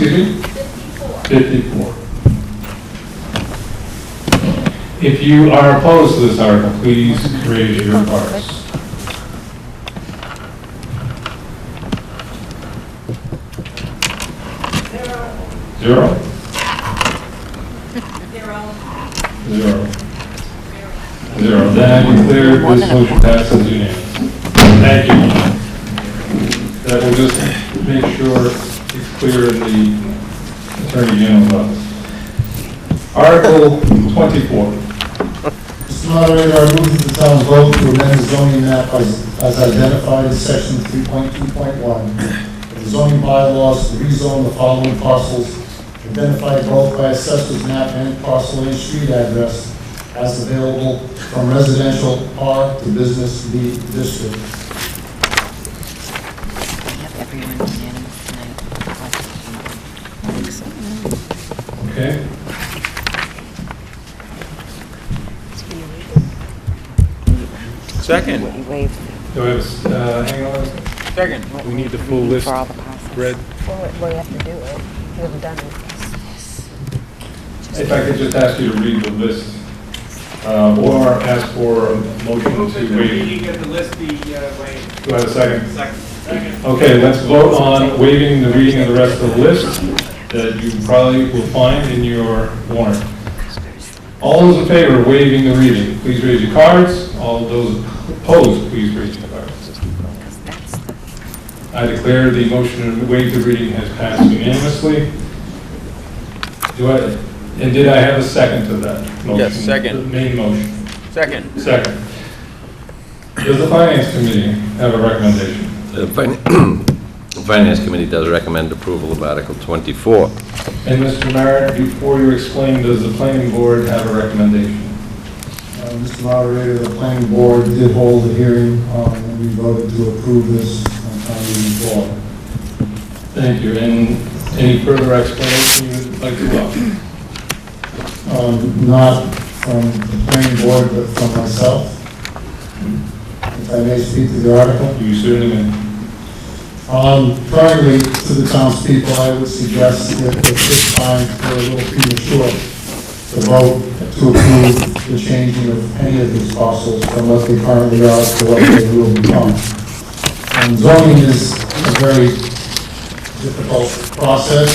S1: Excuse me? 54. If you are opposed to this article, please raise your cards. Zero? Zero. Zero. Then I declare this motion passes unanimously. Thank you. That will just make sure it's clear in the Attorney General's office. Article 24.
S13: Mr. Moderator, I move that the town vote to amend the zoning map as identified in section 3.2.1 of the zoning bylaws to rezone the following parcels identified both by assessor's map and parcel A street address as available from residential R to business B district.
S6: I have everyone unanimous tonight.
S1: Okay.
S7: Second.
S6: You waived
S1: Do I have, hang on.
S7: Second.
S8: We need the full list
S6: for all the parcels.
S8: read.
S2: Well, you have to do it. You haven't done it.
S1: If I could just ask you to read the list, or ask for a motion to waive.
S4: of the list be waived.
S1: Do I have a second?
S4: Second.
S1: Okay, let's vote on waiving the reading of the rest of the list that you probably will find in your warrant. All those in favor of waiving the reading, please raise your cards. All those opposed, please raise your cards. I declare the motion to waive the reading has passed unanimously. And did I have a second to that motion?
S7: Yes, second.
S1: The main motion.
S7: Second.
S1: Second. Does the Finance Committee have a recommendation?
S5: The Finance Committee does recommend approval of Article 24.
S1: And Mr. Merritt, before you explain, does the Planning Board have a recommendation?
S13: Mr. Moderator, the planning board did hold a hearing and we voted to approve this on town meeting floor.
S1: Thank you. And any further explanation you would like to offer?
S13: Not from the planning board, but from myself. If I may speak to the article.
S1: You certainly may.
S13: Primarily to the townspeople, I would suggest that at this time we're a little premature to vote to approve the changing of any of these parcels from what they currently are to what they will become. Zoning is a very difficult process.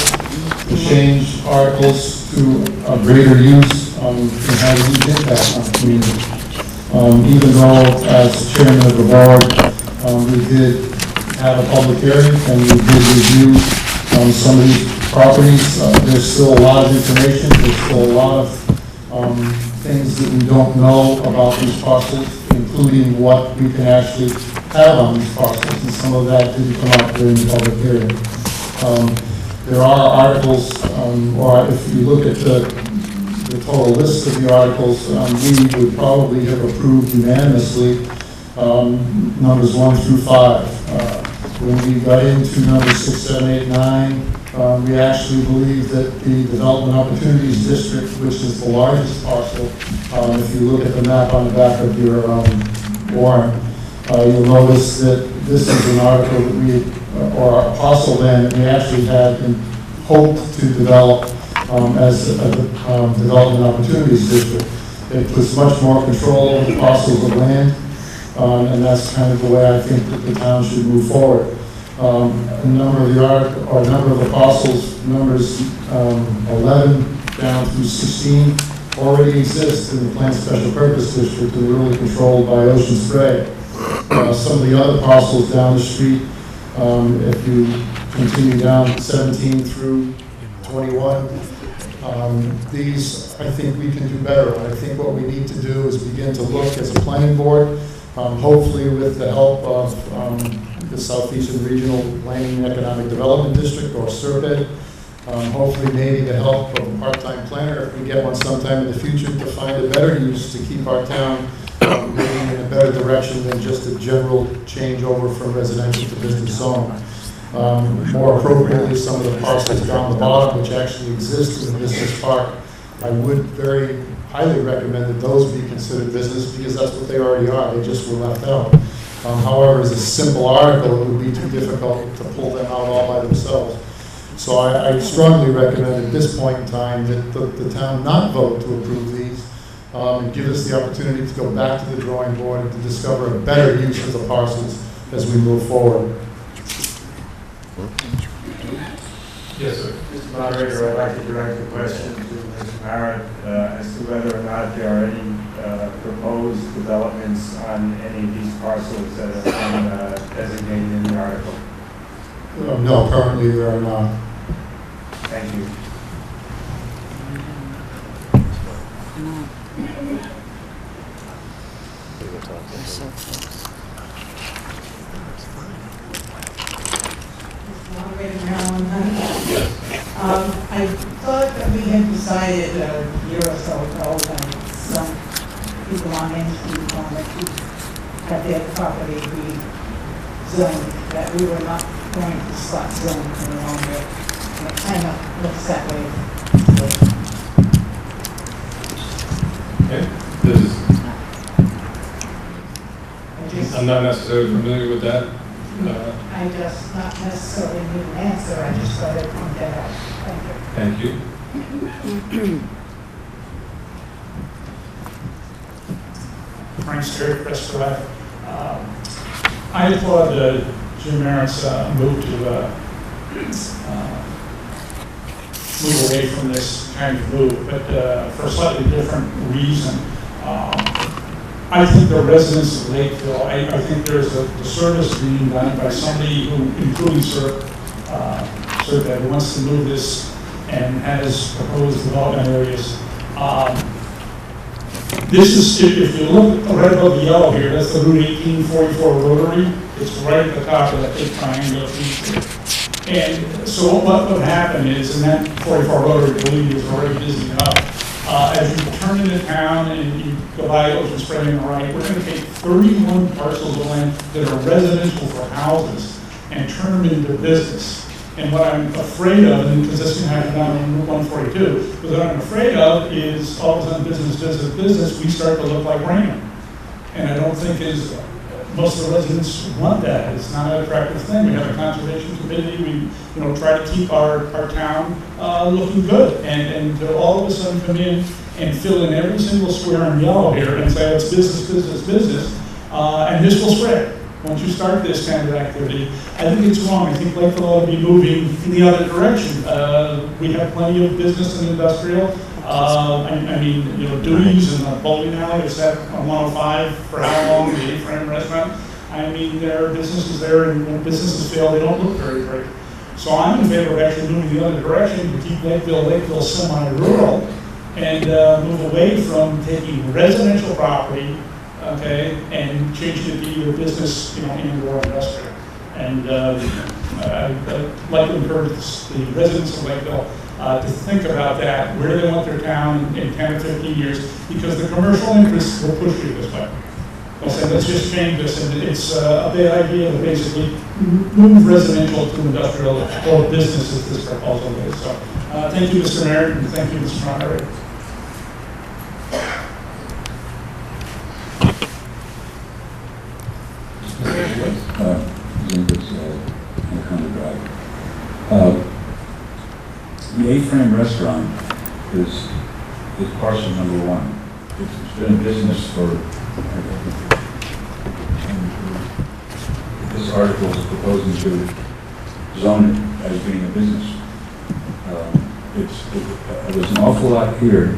S13: To change articles to a greater use can have a huge impact on the community. Even though, as chairman of the board, we did have a public hearing and we did review some of these properties, there's still a lot of information, there's still a lot of things that we don't know about these parcels, including what we can actually have on these parcels, and some of that didn't come out during the public hearing. There are articles, or if you look at the total list of the articles, we would probably have approved unanimously numbers 1 through 5. When we got into numbers 6, 7, 8, 9, we actually believe that the Development Opportunities District, which is the largest parcel, if you look at the map on the back of your warrant, you'll notice that this is an article that we, or a parcel land that we actually had hoped to develop as a Development Opportunities District. It puts much more control over the parcels of land, and that's kind of the way I think that the town should move forward. A number of the parcels, numbers 11 down through 16, already exist in the Planned Special Purpose District and are really controlled by Ocean Spray. Some of the other parcels down the street, if you continue down 17 through 21, these I think we can do better. I think what we need to do is begin to look as a planning board, hopefully with the help of the Southeastern Regional Planning and Economic Development District, or SERPED, hopefully maybe the help of a part-time planner if we get one sometime in the future, to find a better use to keep our town moving in a better direction than just a general changeover from residential to business zone. More appropriately, some of the parcels down the bottom, which actually exist in the business park, I would very highly recommend that those be considered business, because that's what they already are. They just were left out. However, as a simple article, it would be too difficult to pull them out all by themselves. So I strongly recommend at this point in time that the town not vote to approve these, and give us the opportunity to go back to the drawing board and to discover a better use for the parcels as we move forward.
S1: Yes, sir.
S15: Mr. Moderator, I'd like to direct a question to Mr. Barrett as to whether or not there are any proposed developments on any of these parcels that have been designated in the article.
S13: No, currently there are not.
S15: Thank you.
S6: They're so close.
S16: Moderator Marilyn Hunt. I thought that we had decided a year or so ago that some people on Main Street wanted to have their property rezoned, that we were not going to spot zone any longer. And it kind of looks that way.
S1: Okay, this is, I'm not necessarily familiar with that.
S16: I just not necessarily need an answer, I just thought I'd point that out. Thank you.
S1: Thank you.
S14: Frank Sterry, Press Drive. I applaud Jim Merritt's move to move away from this kind of move, but for a slightly different reason. I think the residents of Lakeville, I think there's a service being done by somebody who, including Sir, that wants to move this and has proposed development areas. This is, if you look right above the yellow here, that's the Route 1844 Rotary. It's right at the top of that big triangular piece here. And so what would happen is, and that 44 Rotary, believe me, is already busy enough. As you turn into town and you go by Ocean Spray on the right, we're going to take 31 parcels of land that are residential for houses and turn them into business. And what I'm afraid of, and because this can happen down on Route 142, but what I'm afraid of is all of a sudden business, we start to look like Raymond. And I don't think most of the residents want that. It's not an attractive thing. We have a conservation committee. We try to keep our town looking good. And to all of a sudden come in and fill in every single square in yellow here and say it's business, and this will spread. Once you start this kind of activity, I think it's wrong. I think Lakeville ought to be moving in the other direction. We have plenty of business and industrial. Dewey's and the bowling alley is set on 105 for how long, the A-frame restaurant. There are businesses there, and when businesses fail, they don't look very great. So I'm in favor of actually moving the other direction to keep Lakeville semi-rural and move away from taking residential property, okay, and changing it to either business, and/or industrial. And I'd like to encourage the residents of Lakeville to think about that, where they want their town in 10 or 15 years, because the commercial interests will push you this way. They'll say, let's just change this, and it's a bad idea to basically move residential to industrial or business as this proposal is. So thank you, Mr. Mayor, and thank you, Mr. Moderator.
S17: The A-frame restaurant is parcel number one. It's been in business for, this article is proposing to zone it as being a business. There's an awful lot here,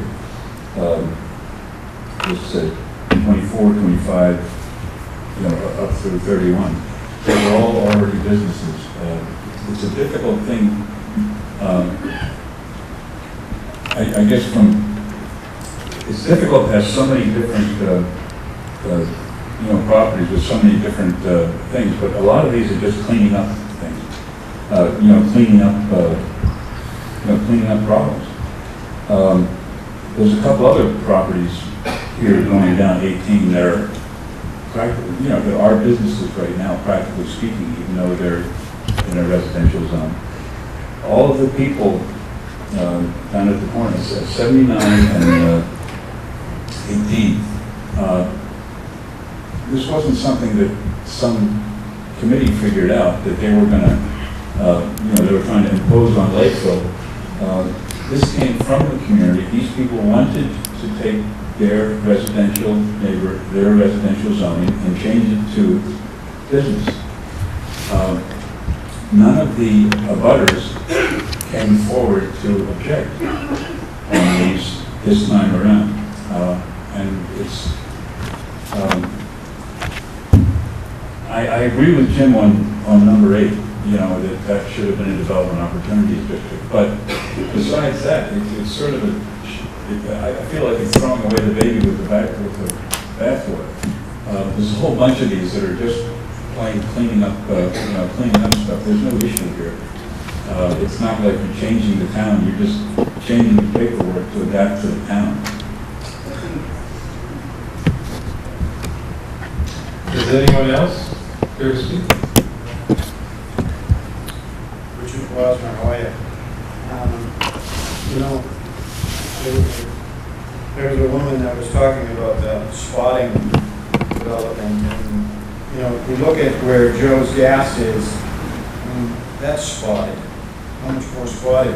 S17: let's say 24, 25, up through 31. They're all already businesses. It's a difficult thing. I guess it's difficult to have so many different, properties with so many different things, but a lot of these are just cleaning up things, cleaning up problems. There's a couple other properties here going down 18 that are practically, there are businesses right now, practically speaking, even though they're in a residential zone. All of the people down at the corner, 79 and 18, this wasn't something that some committee figured out that they were going to, they were trying to impose on Lakeville. This came from the community. These people wanted to take their residential their residential zoning and change it to business. None of the abutters came forward to object on these this time around. And it's, I agree with Jim on number 8, you know, that should have been a development opportunities district. But besides that, it's sort of I feel like it's throwing away the baby with the bathwater. There's a whole bunch of these that are just plain cleaning up stuff. There's no issue here. It's not like you're changing the town, you're just changing the paperwork to adapt to the town.
S1: Is there anyone else here to speak?
S18: Richard Wasner, how are you? You know, there was a woman that was talking about the spotting development, and you know, if we look at where Joe's Gas is, that's spotted. How much more spotted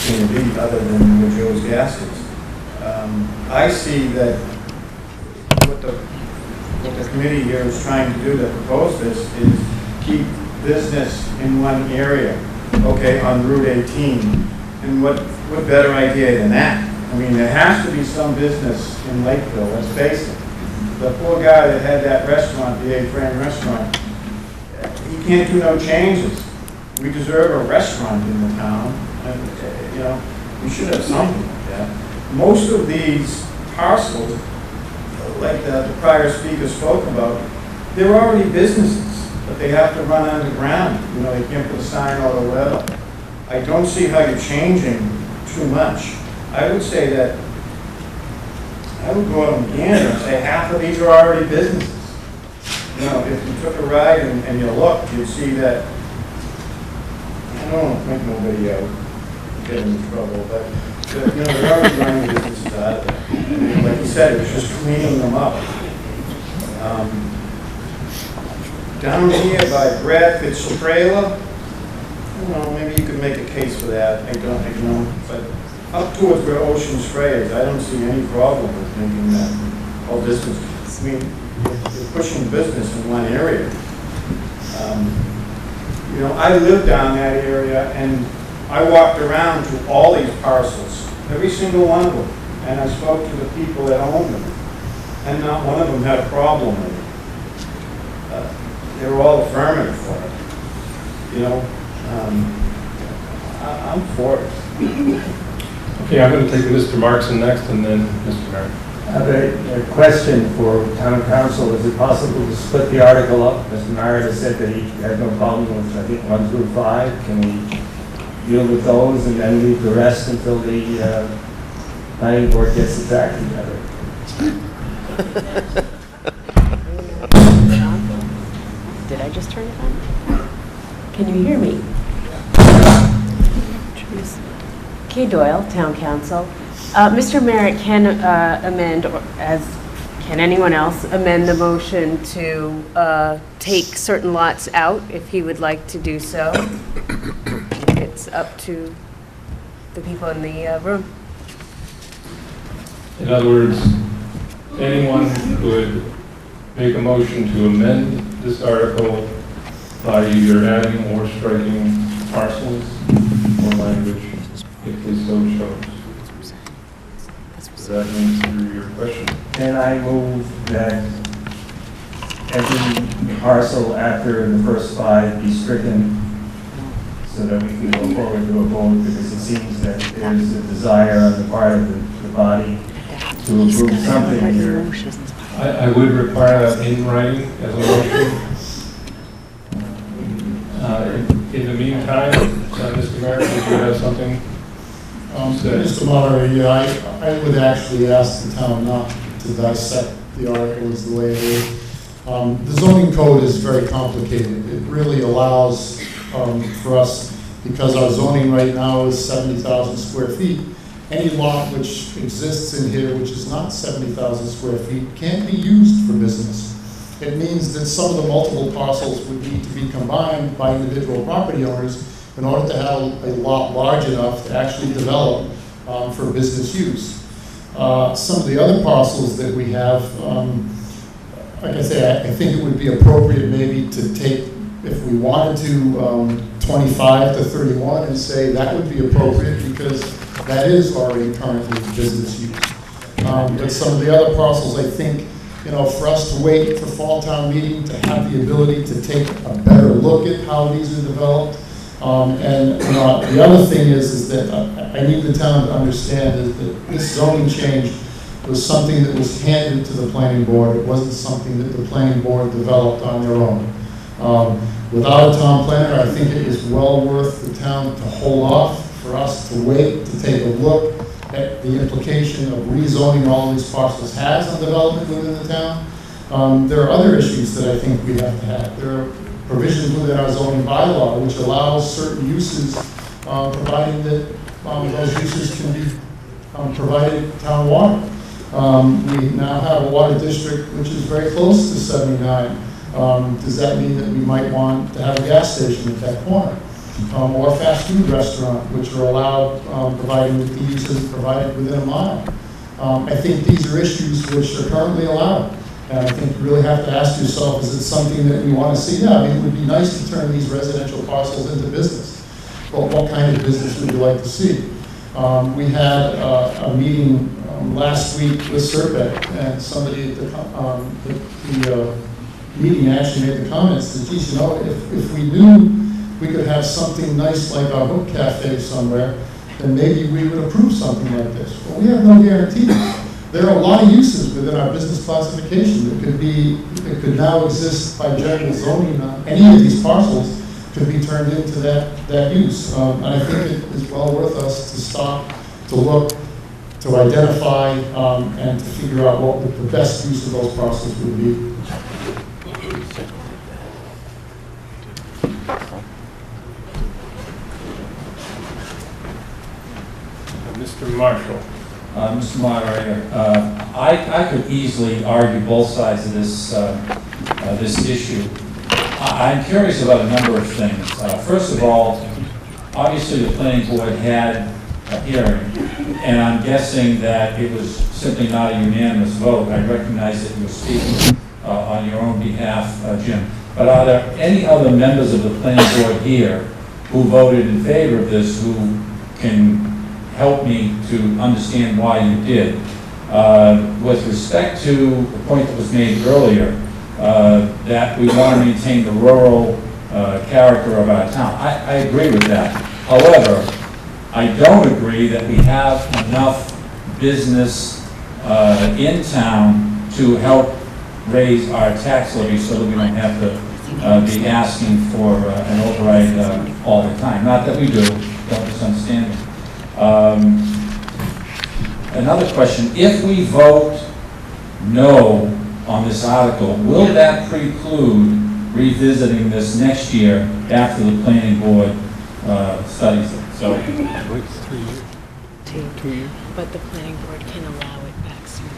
S18: can it be other than where Joe's Gas is? I see that what the committee here is trying to do to propose this is keep business in one area, okay, on Route 18. And what better idea than that? I mean, there has to be some business in Lakeville, let's face it. The poor guy that had that restaurant, the A-Frame restaurant, he can't do no changes. We deserve a restaurant in the town, and you know, we should have something like that. Most of these parcels, like the prior speaker spoke about, they're already businesses, but they have to run underground. You know, they can't put a sign or whatever. I don't see how you're changing too much. I would say that, I would go out again and say half of these are already businesses. You know, if you took a ride and you looked, you'd see that, I don't want to point nobody out, get in trouble, but you know, they're already running businesses out of there. And like you said, it was just cleaning them up. Down here by Brad Fitzgerald, you know, maybe you could make a case for that. I don't, you know, but up towards where Ocean Spray is, I don't see any problem with making that all business. I mean, you're pushing business in one area. You know, I live down that area, and I walked around to all these parcels, every single one of them, and I spoke to the people that own them, and not one of them had a problem with it. They were all affirmative for it. You know, I'm for it.
S1: Okay, I'm going to take Mr. Markson next, and then Mr. Merritt.
S15: I have a question for town council. Is it possible to split the article up? Mr. Merritt has said that he had no problem with, I think, 1 through 5. Can we deal with those and then leave the rest until the planning board gets its act together?
S2: Did I just turn it on? Can you hear me? Kay Doyle, Town Council. Mr. Merritt can amend, or as can anyone else, amend the motion to take certain lots out if he would like to do so. It's up to the people in the room.
S1: In other words, anyone could make a motion to amend this article by either adding or striking parcels or language if they so chose. Does that answer your question?
S15: And I move that every parcel after the first 5 be stricken so that we can go forward to a vote, because it seems that there's a desire on the part of the body to approve something here.
S1: I would require that in writing as a motion. In the meantime, Mr. Merritt, did you have something?
S13: Mr. Moderator, I would actually ask the town not to dissect the articles the way it is. The zoning code is very complicated. It really allows for us, because our zoning right now is 70,000 square feet, any lot which exists in here which is not 70,000 square feet can't be used for business. It means that some of the multiple parcels would need to be combined by individual property owners in order to have a lot large enough to actually develop for business use. Some of the other parcels that we have, like I say, I think it would be appropriate maybe to take, if we wanted to, 25 to 31 and say that would be appropriate because that is already currently business use. But some of the other parcels, I think, for us to wait for fall town meeting to have the ability to take a better look at how these are developed. And the other thing is that I need the town to understand is that this zoning change was something that was handed to the planning board. It wasn't something that the planning board developed on their own. Without a town planner, I think it is well worth the town to hold off, for us to wait, to take a look at the implication of rezoning all these parcels has on development within the town. There are other issues that I think we have to have. There are provisions within our zoning bylaw which allows certain uses, providing that those uses can be provided town water. We now have a water district which is very close to 79. Does that mean that we might want to have a gas station at that corner? Or a fast food restaurant, which are allowed, providing that the use is provided within a mile. I think these are issues which are currently allowed. And I think you really have to ask yourself, is it something that we want to see? Yeah, I mean, it would be nice to turn these residential parcels into business. But what kind of business would you like to see? We had a meeting last week with Serpent, and somebody at the meeting actually made the comments that, geez, if we knew we could have something nice like our book cafe somewhere, then maybe we would approve something like this. Well, we have no guarantee. There are a lot of uses within our business classification that could now exist by general zoning. Any of these parcels could be turned into that use. And I think it is well worth us to stop, to look, to identify, and to figure out what the best use of those parcels would be.
S1: Mr. Marshall.
S19: Mr. Moderator, I could easily argue both sides of this issue. I'm curious about a number of things. First of all, obviously the planning board had a hearing, and I'm guessing that it was simply not a unanimous vote. I recognize that you were speaking on your own behalf, Jim. But are there any other members of the planning board here who voted in favor of this who can help me to understand why you did? With respect to the point that was made earlier, that we want to maintain the rural character of our town, I agree with that. However, I don't agree that we have enough business in town to help raise our tax levy so that we don't have to be asking for an override all the time. Not that we do, don't misunderstand me. Another question, if we vote no on this article, will that preclude revisiting this next year after the planning board studies it? So,
S6: 2 years. But the planning board can allow it back soon.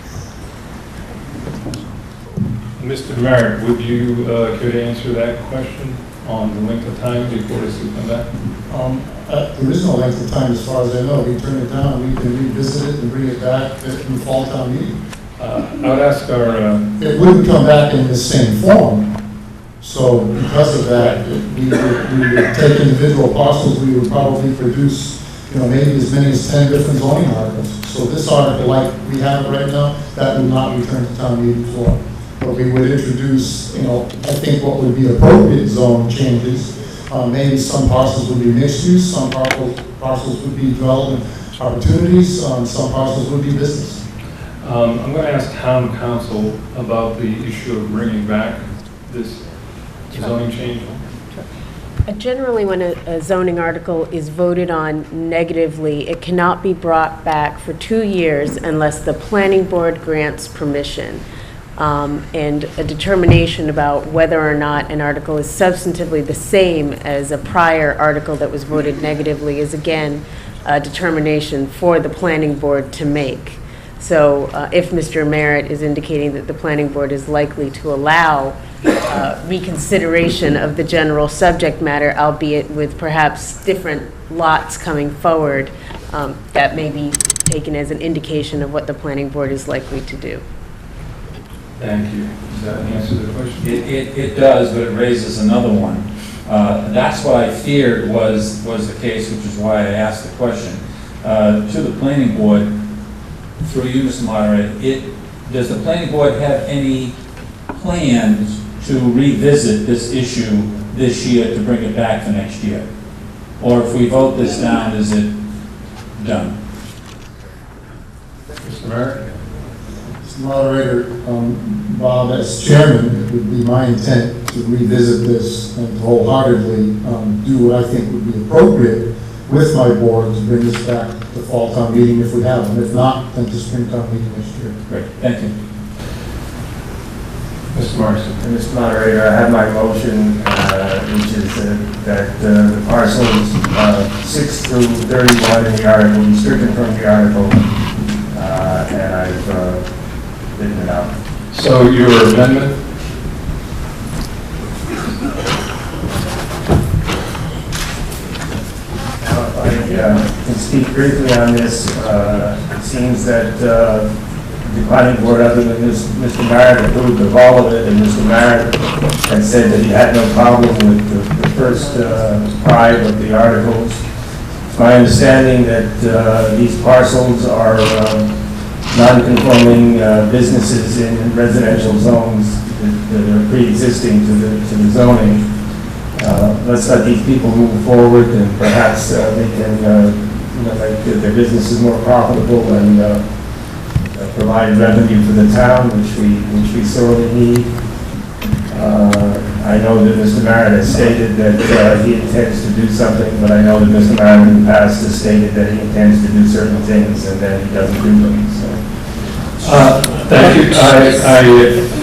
S1: Mr. Merritt, would you care to answer that question on the length of time before this will come back?
S13: There is no length of time as far as I know. We turn it down, we can revisit it and bring it back in the fall town meeting.
S1: I would ask our...
S13: It wouldn't come back in the same form. So because of that, we would take individual parcels, we would probably produce, maybe as many as 10 different zoning articles. So this article, like we have it right now, that would not return to town meeting floor. But we would introduce, I think what would be appropriate zone changes. Maybe some parcels would be mixed use, some parcels would be development opportunities, some parcels would be business.
S1: I'm going to ask town council about the issue of bringing back this zoning change.
S2: Generally, when a zoning article is voted on negatively, it cannot be brought back for 2 years unless the planning board grants permission. And a determination about whether or not an article is substantively the same as a prior article that was voted negatively is, again, a determination for the planning board to make. So if Mr. Merritt is indicating that the planning board is likely to allow reconsideration of the general subject matter, albeit with perhaps different lots coming forward, that may be
S20: taken as an indication of what the planning board is likely to do.
S15: Thank you. Does that answer the question?
S19: It does, but it raises another one. That's what I feared was the case, which is why I asked the question. To the planning board, through you, Mr. Moderator, does the planning board have any plans to revisit this issue this year to bring it back for next year? Or if we vote this down, is it done?
S15: Mr. Merritt?
S13: Mr. Moderator, Bob, as chairman, it would be my intent to revisit this and to wholeheartedly do what I think would be appropriate with my board to bring this back to fall town meeting if we have them. If not, then to spring town meeting next year.
S19: Great, thank you.
S15: Mr. Morrison?
S12: Mr. Moderator, I have my motion, which is that the parcels 6 through 31 in the article be stricken from the article, and I've written it out.
S15: So your amendment?
S12: I can speak briefly on this. It seems that the planning board, other than Mr. Merritt, approved of all of it, and Mr. Merritt had said that he had no problem with the first 5 of the articles. It's my understanding that these parcels are non-conforming businesses in residential zones that are pre-existing to the zoning. Let's let these people move forward, and perhaps they can make their businesses more profitable and provide revenue for the town, which we sorely need. I know that Mr. Merritt has stated that he intends to do something, but I know that Mr. Merritt in the past has stated that he intends to do certain things and then he doesn't do them. So.
S15: Thank you. I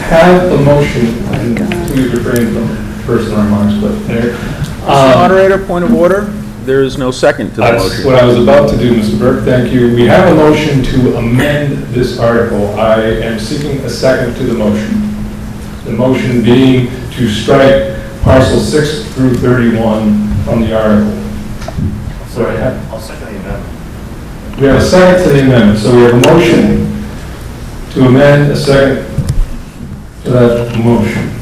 S15: have the motion, and please refrain from personal remarks, but there.
S7: Moderator, point of order. There is no second to the
S15: That's
S7: motion.
S15: what I was about to do, Mr. Burke. Thank you. We have a motion to amend this article. I am seeking a second to the motion. The motion being to strike parcels 6 through 31 from the article. So
S9: I'll second the amendment.
S15: we have a second to the amendment. So we have a motion to amend, a second to that motion.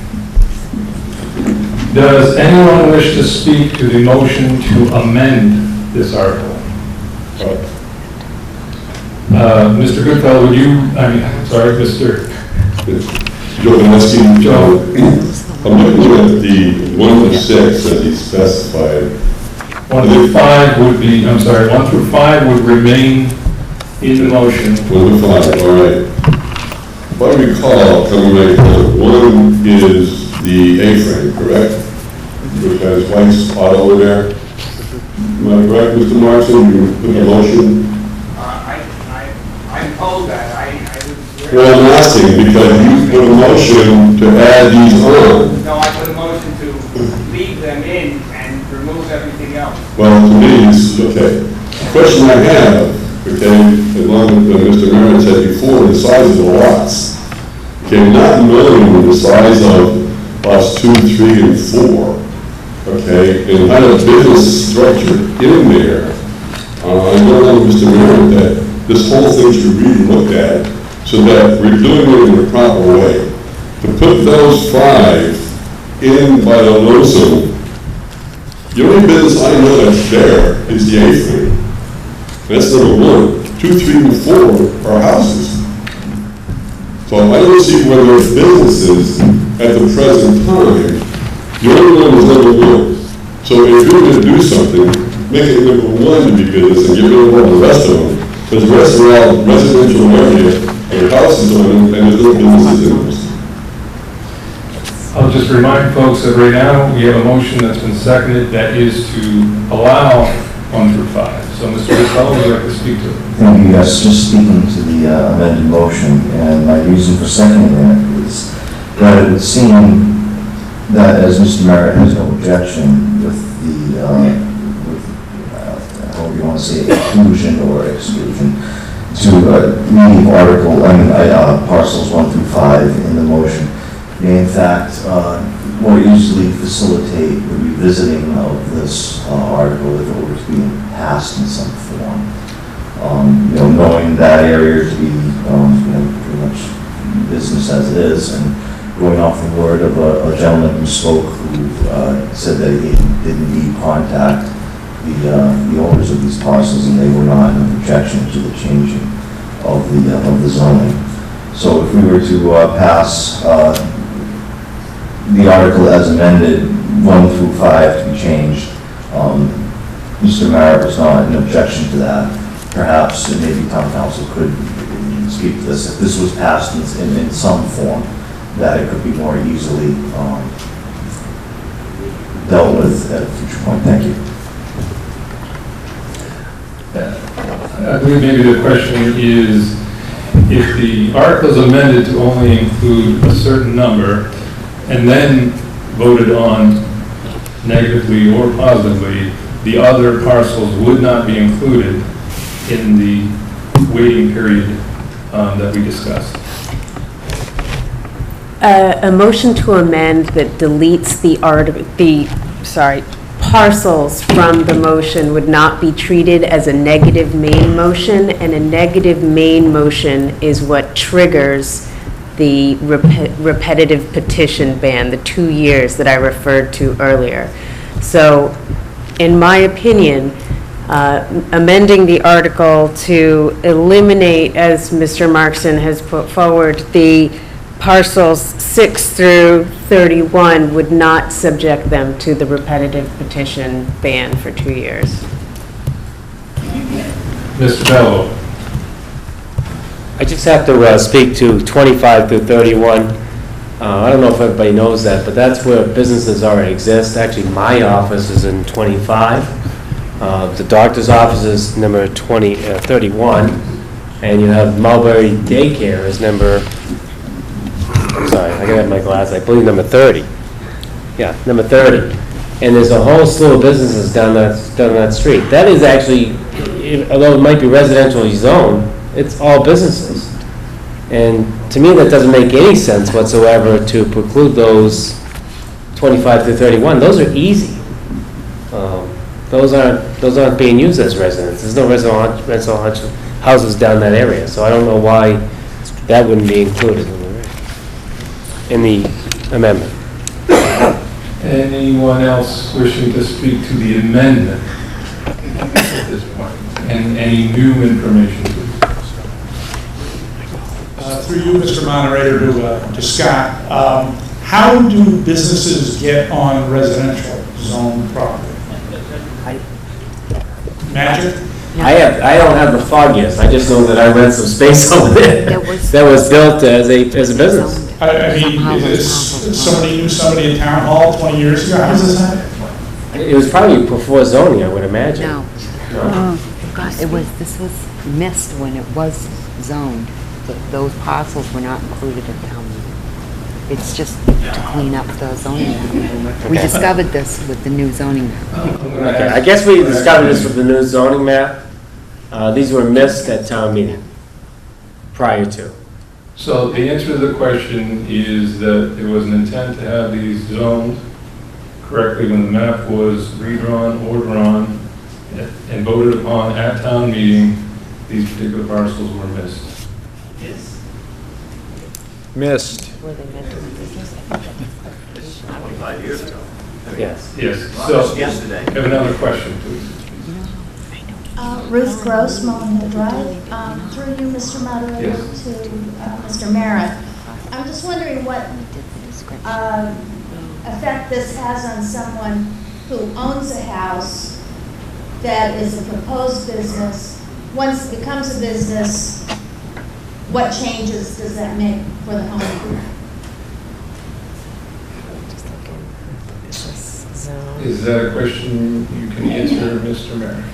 S15: Does anyone wish to speak to the motion to amend this article? Mr. Goodfellow, would you, Mr.
S21: Joe Domesky, Joe, I'm looking at the 1 to 6 that he specified.
S15: 1 through 5 would be, 1 through 5 would remain in the motion.
S21: 1 to 5, all right. If I recall, coming right now, 1 is the A-frame, correct? Which has White's spot over there. Am I correct, Mr. Marson? You put the motion?
S22: I'm told that.
S21: Well, I'm asking because you put a motion to add these on.
S22: No, I put a motion to leave them in and remove everything else.
S21: Well, to me, it's okay. The question I have, okay, along with Mr. Merritt said before, the size of the lots. Okay, not knowing the size of lots 2, 3, and 4, okay, and how the business structure in there, I know, Mr. Merritt, that this whole thing should be looked at so that we're doing it in a proper way. To put those 5 in by the lonesome, the only business I know that's there is the A-frame. That's number 1. 2, 3, and 4 are houses. So I don't see where there's businesses at the present time. The only one is number 1. So if you're going to do something, make it number 1 to be business and get rid of all the rest of them. Because the rest are all residential area, and houses on them, and there's no businesses in those.
S15: I'll just remind folks that right now we have a motion that's been seconded that is to allow 1 through 5. So Mr. Goodfellow, would you like to speak to it?
S10: Thank you, yes. Just speaking to the amended motion, and my reason for seconding it is that it would seem that, as Mr. Merritt has no objection with the, however you want to say, inclusion or exclusion, to leave parcels 1 through 5 in the motion. May in fact more easily facilitate the revisiting of this article if it were to be passed in some form. knowing that area to be, pretty much business as it is, and going off the word of a gentleman who spoke, who said that he did indeed contact the owners of these parcels, and they were not in objection to the changing of the zoning. So if we were to pass the article as amended, 1 through 5 to be changed, Mr. Merritt was not in objection to that. Perhaps maybe town council could speak to this. If this was passed in some form, that it could be more easily dealt with at a future point. Thank you.
S3: I believe maybe the question is, if the article is amended to only include a certain number and then voted on negatively or positively, the other parcels would not be included in the waiting period that we discussed.
S20: A motion to amend that deletes parcels from the motion would not be treated as a negative main motion, and a negative main motion is what triggers the repetitive petition ban, the 2 years that I referred to earlier. So, in my opinion, amending the article to eliminate, as Mr. Markson has put forward, the parcels 6 through 31 would not subject them to the repetitive petition ban for 2 years.
S3: Mr. Bello.
S4: I just have to speak to 25 through 31. I don't know if everybody knows that, but that's where businesses already exist. Actually, my office is in 25. The doctor's office is number 31, and you have Mulberry Daycare is number, sorry, I gotta have my glasses, I believe number 30. Yeah, number 30. And there's a whole slew of businesses down that street. That is actually, although it might be residentially zoned, it's all businesses. And to me, that doesn't make any sense whatsoever to preclude those 25 through 31. Those are easy. Those aren't being used as residents. There's no residential houses down that area, so I don't know why that wouldn't be included in the amendment.
S3: Anyone else wishing to speak to the amendment at this point? And any new information?
S14: Through you, Mr. Moderator, to Scott, how do businesses get on residential zone property? Magic?
S4: I don't have the foggiest. I just know that I rent some space over there that was built as a business.
S14: I mean, somebody knew somebody in town hall 20 years ago. How does this happen?
S4: It was probably before zoning, I would imagine.
S6: No. This was missed when it was zoned. Those parcels were not included in town meeting. It's just to clean up the zoning map. We discovered this with the new zoning map.
S4: Okay, I guess we discovered this with the new zoning map. These were missed at town meeting prior to.
S3: So the answer to the question is that there was an intent to have these zoned correctly when the map was redrawn or drawn and voted upon at town meeting. These particular parcels were missed.
S8: Missed.
S20: Were they meant to be business?
S9: 25 years ago.
S4: Yes.
S3: Yes. So,
S9: yesterday.
S3: have another question, please.
S11: Ruth Gross, Mullenhill Drive. Through you, Mr. Moderator,
S3: Yes.
S11: to Mr. Merritt. I'm just wondering what effect this has on someone who owns a house that is a proposed business. Once it becomes a business, what changes does that make for the home?
S3: Is that a question you can answer, Mr. Mayor?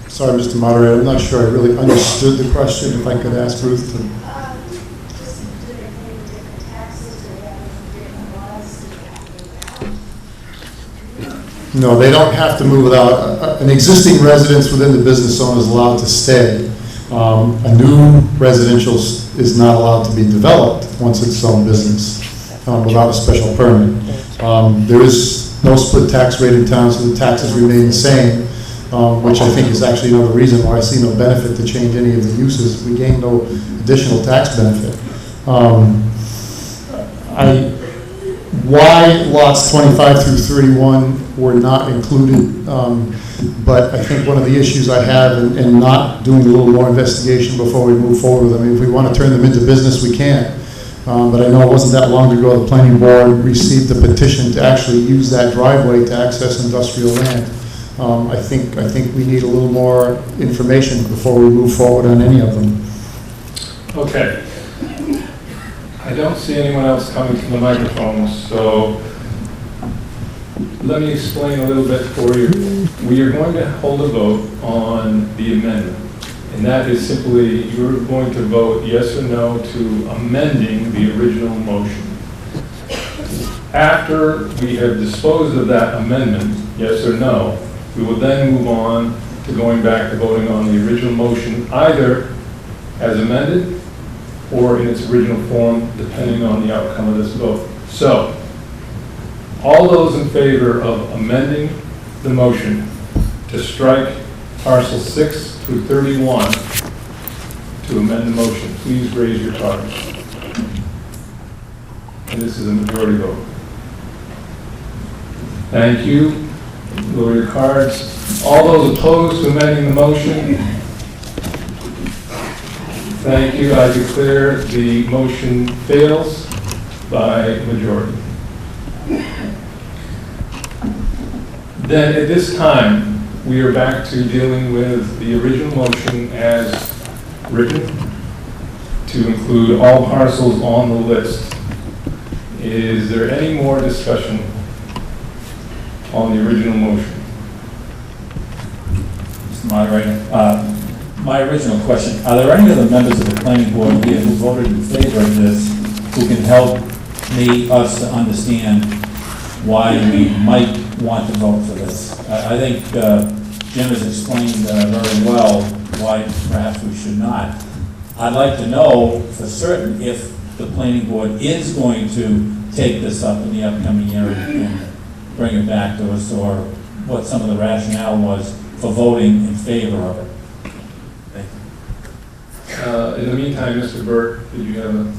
S13: Sorry, Mr. Moderator, I'm not sure I really understood the question. If I could ask Ruth to... No, they don't have to move without, an existing residence within the business owner is allowed to stay. A new residential is not allowed to be developed once it's own business without a special permit. There is no split tax rate in town, so the taxes remain the same. which I think is actually another reason why I see no benefit to change any of the uses. We gain no additional tax benefit. Why lots 25 through 31 were not included, but I think one of the issues I have in not doing a little more investigation before we move forward with them, I mean, if we want to turn them into business, we can. But I know it wasn't that long ago the planning board received a petition to actually use that driveway to access industrial land. I think we need a little more information before we move forward on any of them.
S3: Okay. I don't see anyone else coming to the microphone, so let me explain a little bit for you. We are going to hold a vote on the amendment, and that is simply you're going to vote yes or no to amending the original motion. After we have disposed of that amendment, yes or no, we will then move on to going back to voting on the original motion, either as amended or in its original form, depending on the outcome of this vote. So, all those in favor of amending the motion to strike parcel 6 through 31 to amend the motion, please raise your card. And this is a majority vote. Thank you. Lower your cards. All those opposed to amending the motion? Thank you. I declare the motion fails by majority. Then at this time, we are back to dealing with the original motion as written to include all parcels on the list. Is there any more discussion on the original motion?
S19: Mr. Moderator, my original question, are there any other members of the planning board here who voted in favor of this who can help us to understand why we might want to vote for this? I think Jim has explained very well why perhaps we should not. I'd like to know for certain if the planning board is going to take this up in the upcoming year and bring it back to us, or what some of the rationale was for voting in favor of it.
S3: In the meantime, Mr. Burt, did you have a...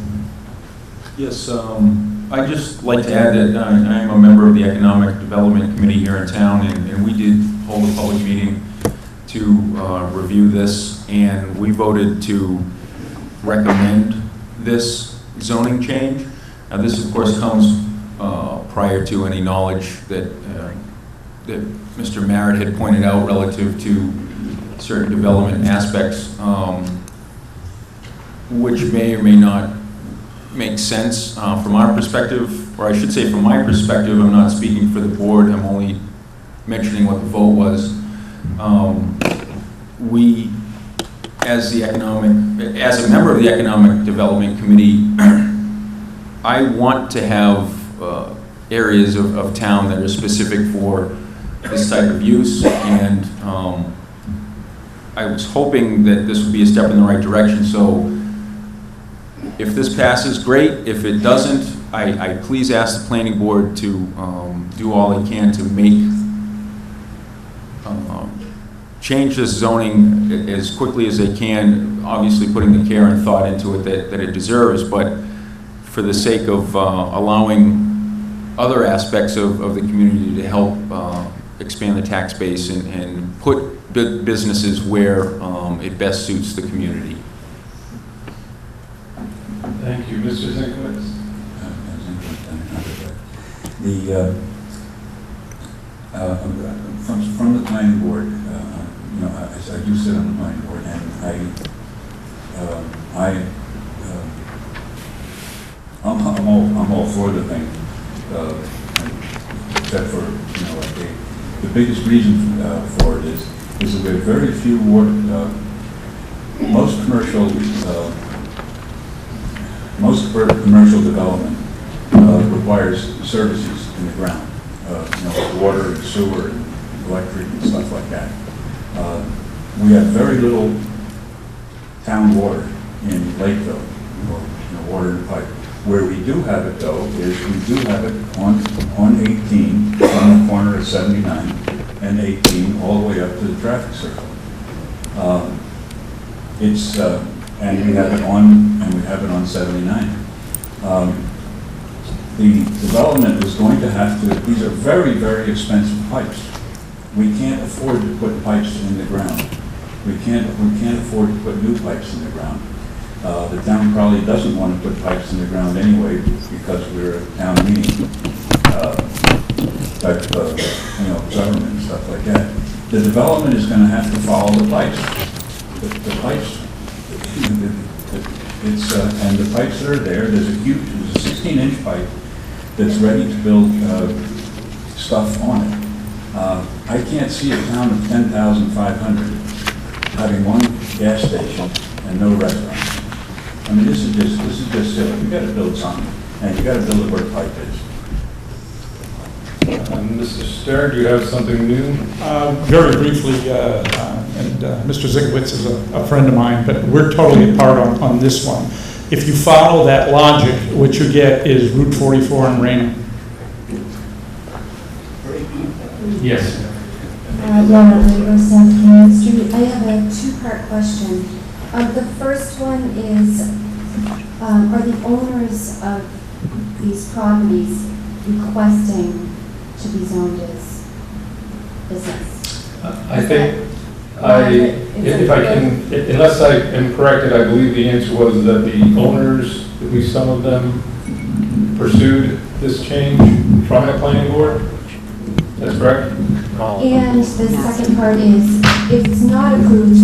S7: Yes, I'd just like to add that I am a member of the Economic Development Committee here in town, and we did hold a public meeting to review this, and we voted to recommend this zoning change. Now, this, of course, comes prior to any knowledge that Mr. Merritt had pointed out relative to certain development aspects, which may or may not make sense from our perspective, or I should say from my perspective. I'm not speaking for the board, I'm only mentioning what the vote was. We, as a member of the Economic Development Committee, I want to have areas of town that are specific for this type of use, and I was hoping that this would be a step in the right direction. So if this passes, great. If it doesn't, I please ask the planning board to do all they can to make change this zoning as quickly as they can, obviously putting the care and thought into it that it deserves, but for the sake of allowing other aspects of the community to help expand the tax base and put businesses where it best suits the community.
S3: Thank you. Mr. Zinkowitz.
S17: From the planning board, I do sit on the planning board, and I'm all for the thing, except for the biggest reason for it is that we have very few most commercial development requires services in the ground, water and sewer and electric and stuff like that. We have very little town water in Lakeville, or water in the pipe. Where we do have it, though, is we do have it on 18 on the corner of 79 and 18 all the way up to the traffic circle. And we have it on 79. The development is going to have to, these are very, very expensive pipes. We can't afford to put pipes in the ground. We can't afford to put new pipes in the ground. The town probably doesn't want to put pipes in the ground anyway because we're a town meeting type of, government and stuff like that. The development is going to have to follow the pipes. The pipes, and the pipes that are there's a 16-inch pipe that's ready to build stuff on it. I can't see a town of 10,500 having one gas station and no restaurants. I mean, this is just silly. You got to build something, and you got to build it where the pipe is.
S3: Mr. Stern, do you have something new?
S14: Very briefly, and Mr. Zikowitz is a friend of mine, but we're totally apart on this one. If you follow that logic, what you get is Route 44 in Raynham.
S3: Yes.
S5: Laura Lego, South Canyon Street. I have a two-part question. The first one is, are the owners of these properties requesting to be zoned as business?
S3: I think, if I can, unless I am corrected, I believe the answer was that the owners, at least some of them, pursued this change from the planning board. That's correct?
S5: And the second part is, if it's not approved,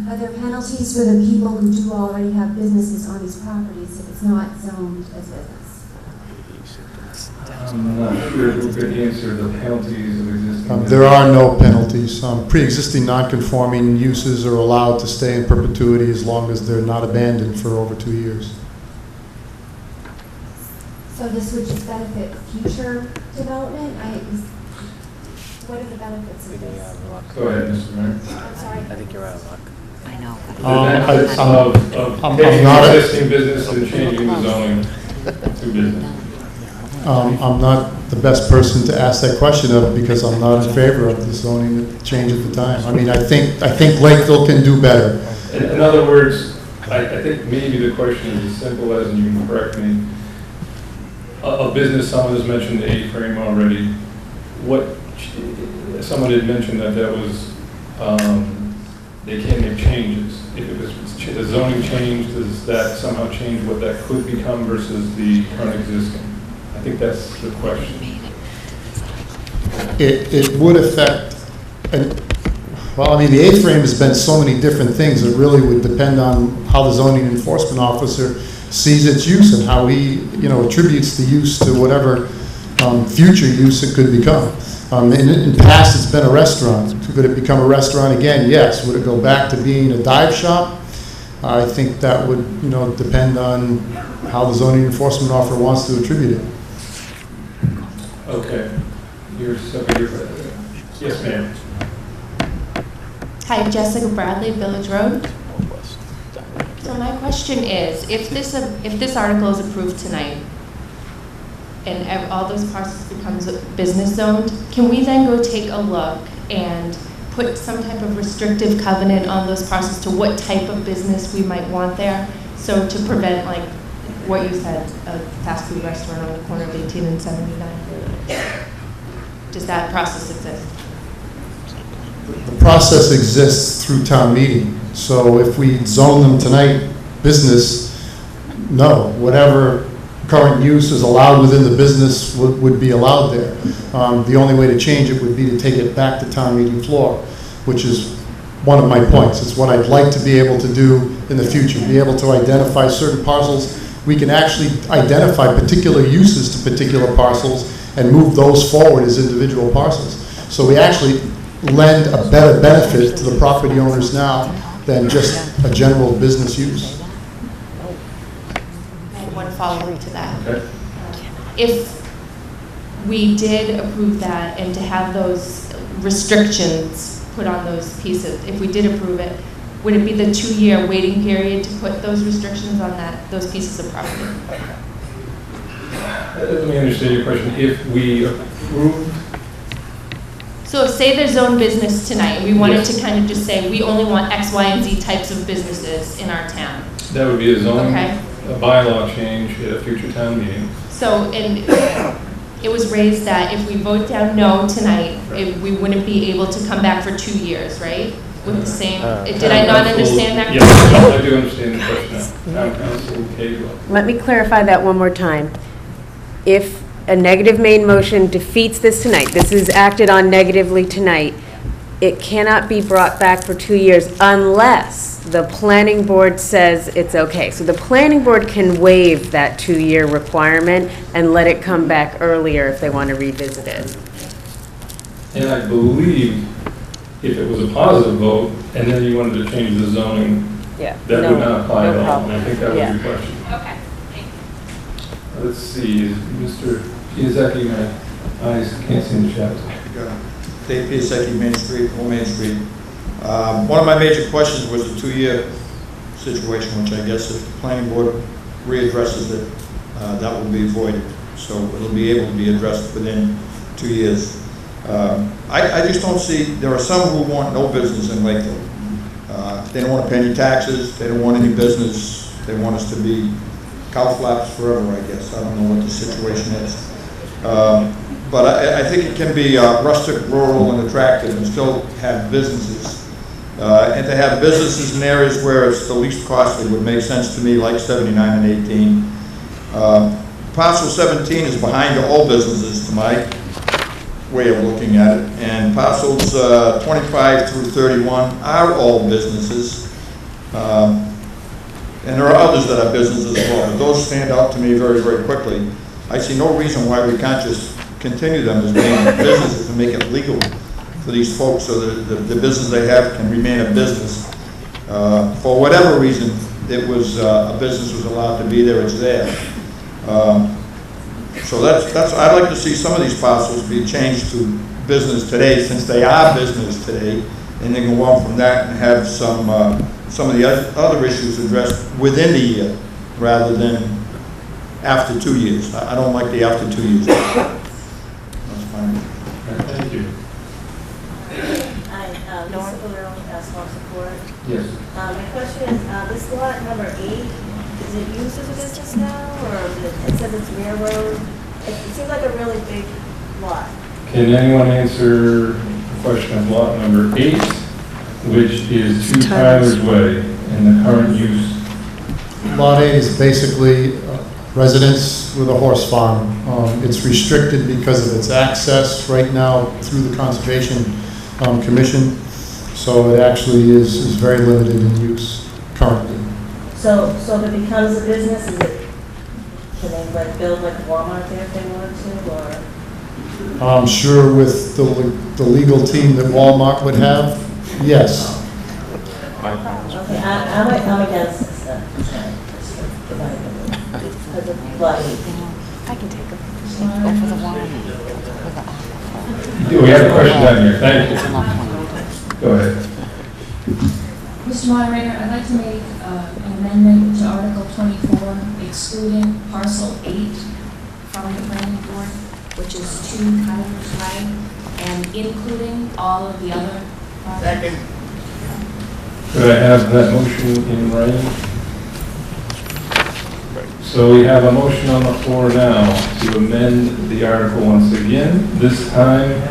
S5: are there penalties for the people who do already have businesses on these properties if it's not zoned as business?
S3: I'm not sure who could answer the penalties of existing.
S13: There are no penalties. Pre-existing non-conforming uses are allowed to stay in perpetuity as long as they're not abandoned for over 2 years.
S5: So this would just benefit future development? What are the benefits of this?
S3: Go ahead, Mr. Mayor.
S5: I'm sorry.
S4: I think you're out of luck.
S6: I know.
S3: The benefits of taking existing business and changing the zoning to business.
S13: I'm not the best person to ask that question of because I'm not in favor of the zoning change at the time. I mean, I think Lakeville can do better.
S3: In other words, I think maybe the question is as simple as, and you can correct me, a business, someone has mentioned the A-frame already. Someone had mentioned that was, they can't make changes. If it was the zoning change, does that somehow change what that could become versus the current existing? I think that's the question.
S13: It would affect, well, I mean, the A-frame has been so many different things. It really would depend on how the zoning enforcement officer sees its use and how he, attributes the use to whatever future use it could become. In the past, it's been a restaurant. Could it become a restaurant again? Yes. Would it go back to being a dive shop? I think that would, depend on how the zoning enforcement officer wants to attribute it.
S3: Okay. Yes, ma'am.
S16: Hi, Jessica Bradley, Village Road. So my question is, if this article is approved tonight, and all those parcels becomes business zoned, can we then go take a look and put some type of restrictive covenant on those parcels to what type of business we might want there? So to prevent, like what you said, a fast food restaurant on the corner of 18 and 79. Does that process exist?
S13: The process exists through town meeting. So if we zone them tonight, business, no. Whatever current use is allowed within the business would be allowed there. The only way to change it would be to take it back to town meeting floor, which is one of my points. It's what I'd like to be able to do in the future, be able to identify certain parcels. We can actually identify particular uses to particular parcels and move those forward as individual parcels. So we actually lend a better benefit to the property owners now than just a general business use.
S16: One follow-up to that. Okay. If we did approve that and to have those restrictions put on those pieces, if we did approve it, would it be the 2-year waiting period to put those restrictions on those pieces of property?
S3: Let me understand your question. If we approved,
S16: So say there's zone business tonight, and we wanted to kind of just say, we only want X, Y, and Z types of businesses in our town.
S3: that would be a zoning,
S16: Okay.
S3: a bylaw change at a future town meeting.
S16: So, and it was raised that if we vote down no tonight, we wouldn't be able to come back for 2 years, right? With the same, did I not understand that
S3: Yes,
S16: correctly?
S3: I do understand the question now. Town council, Cagle.
S20: Let me clarify that one more time. If a negative main motion defeats this tonight, this is acted on negatively tonight, it cannot be brought back for 2 years unless the planning board says it's okay. So the planning board can waive that 2-year requirement and let it come back earlier if they want to revisit it.
S3: And I believe if it was a positive vote, and then you wanted to change the zoning,
S20: Yeah.
S3: that
S20: No-
S3: would not apply
S20: no
S3: at all.
S20: problem.
S3: And I think that was
S20: Yeah.
S3: your question.
S16: Okay.
S3: Let's see, Mr. Piasecki, my eyes can't see in the shadows.
S1: Dave Piasecki, Main Street, Old Main Street. One of my major questions was the 2-year situation, which I guess if the planning board readdresses it, that will be avoided. So it'll be able to be addressed within 2 years. I just don't see, there are some who want no business in Lakeville. They don't want to pay any taxes, they don't want any business, they want us to be cow flaps forever, I guess. I don't know what the situation is. But I think it can be rustic, rural, and attractive and still have businesses. And to have businesses in areas where it's the least costly would make sense to me, like 79 and 18. Parcel 17 is behind all businesses, to my way of looking at it. And parcels 25 through 31 are all businesses. And there are others that are businesses as well, but those stand out to me very, very quickly. I see no reason why we can't just continue them as being businesses and make it legal for these folks so that the business they have can remain a business. For whatever reason, it was, a business was allowed to be there, it's there. So that's, I'd like to see some of these parcels be changed to business today, since they are business today, and then go on from that and have some of the other issues addressed within the year, rather than after 2 years. I don't like the after 2 years. That's fine.
S3: Thank you.
S18: Hi, Lisa Calero, Asphalt Support.
S3: Yes.
S18: My question is, this lot number 8, is it used as a business now, or it says it's rear road? It seems like a really big lot.
S3: Can anyone answer the question of lot number 8, which is 2 Tyler's Way, and the current use?
S13: Lot 8 is basically residence with a horse farm. It's restricted because of its access right now through the Conservation Commission, so it actually is very limited in use currently.
S18: So if it becomes a business, can they build like Walmart there if they wanted to, or?
S13: I'm sure with the legal team that Walmart would have, yes.
S18: Okay, I'm against this then. Because of flooding.
S6: I can take a over the wall.
S3: We have a question down here, thank you. Go ahead.
S23: Mr. Moderator, I'd like to make an amendment to Article 24, excluding parcel 8 from the planning board, which is 2 Tyler's Way, and including all of the other properties.
S3: Could I have that motion in writing? So we have a motion on the floor now to amend the article once again, this time